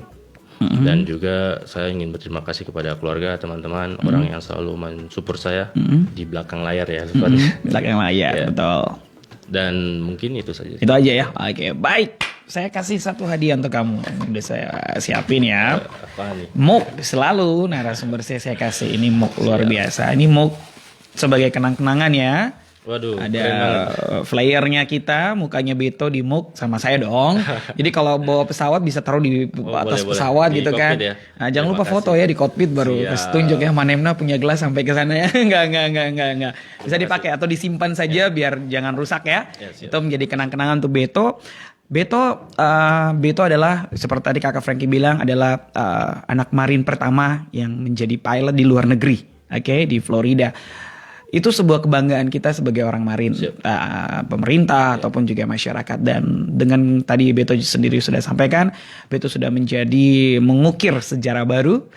C: Dan juga saya ingin berterima kasih kepada keluarga, teman-teman, orang yang selalu mensupport saya di belakang layar ya seperti
A: Belakang layar,
C: Ya.
A: betul.
C: Dan mungkin itu saja.
A: Itu aja ya. Oke, baik. Saya kasih satu hadiah untuk kamu. Udah saya siapin ya.
C: Apa nih?
A: Mug selalu narasumber saya kasih ini mug luar biasa. Ini mug sebagai kenang-kenangan ya.
C: Waduh,
A: Ada
C: keren banget.
A: flyernya kita, mukanya Beto di mug sama saya dong. Jadi kalau bawa pesawat bisa taruh di atas
C: boleh.
A: pesawat
C: Di
A: gitu kan.
C: cockpit ya.
A: Nah, jangan lupa
C: Terima
A: foto
C: kasih.
A: ya di cockpit baru
C: Siap.
A: kasih tunjuk ya Manemna punya gelas sampai ke sana ya. Enggak. Bisa dipakai atau disimpan saja biar jangan rusak ya.
C: Ya, siap.
A: Itu menjadi kenang-kenangan untuk Beto. Beto adalah seperti tadi Kakak Frankie bilang adalah anak marin pertama yang menjadi pilot di luar negeri, oke, di Florida. Itu sebuah kebanggaan kita sebagai orang marin, pemerintah ataupun juga masyarakat. Dan dengan tadi Beto sendiri sudah sampaikan, Beto sudah menjadi mengukir sejarah baru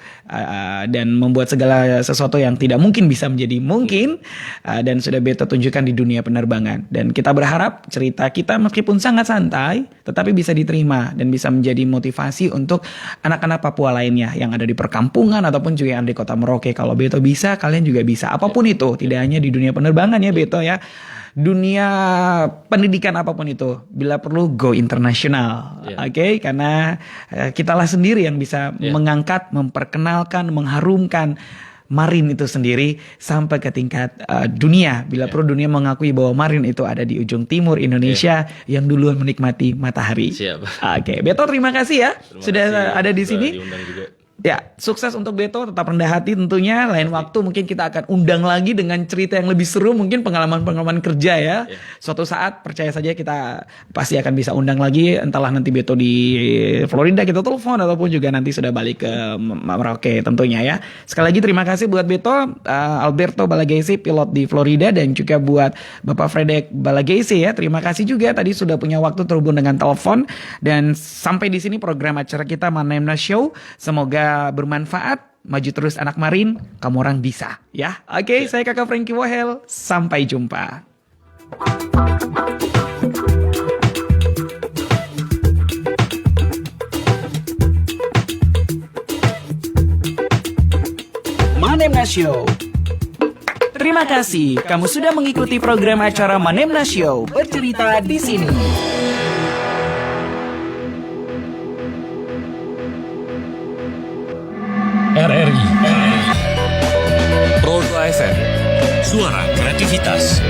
A: dan membuat segala sesuatu yang tidak mungkin bisa menjadi mungkin, dan sudah Beto tunjukkan di dunia penerbangan. Dan kita berharap cerita kita meskipun sangat santai, tetapi bisa diterima dan bisa menjadi motivasi untuk anak-anak Papua lainnya yang ada di perkampungan ataupun juga yang ada di kota Merauke. Kalau Beto bisa, kalian juga bisa. Apapun itu, tidak hanya di dunia penerbangan ya Beto ya. Dunia pendidikan apapun itu, bila perlu go internasional, oke? Karena kitalah sendiri yang bisa mengangkat, memperkenalkan, mengharumkan marin itu sendiri sampai ke tingkat dunia. Bila perlu dunia mengakui bahwa marin itu ada di ujung timur Indonesia yang duluan menikmati matahari.
C: Siap.
A: Oke, Beto terima kasih ya
C: Terima
A: sudah
C: kasih
A: ada di
C: sudah
A: sini.
C: diundang juga.
A: Ya, sukses untuk Beto, tetap rendah hati tentunya. Lain waktu mungkin kita akan undang lagi dengan cerita yang lebih seru, mungkin pengalaman-pengalaman kerja ya. Suatu saat percaya saja kita pasti akan bisa undang lagi, entahlah nanti Beto di Florida kita telepon ataupun juga nanti sudah balik ke Merauke tentunya ya. Sekali lagi terima kasih buat Beto, Alberto Balagese pilot di Florida, dan juga buat Bapak Fredek Balagese ya. Terima kasih juga tadi sudah punya waktu terhubung dengan telepon. Dan sampai di sini program acara kita Manemna Show. Semoga bermanfaat, maju terus anak marin, kamu orang bisa ya. Oke, saya Kakak Frankie Wohel, sampai jumpa. Manemna Show. Terima kasih kamu sudah mengikuti program acara Manemna Show, bercerita di sini.
I: RRI Pro 2 FM Suara Kreativitas.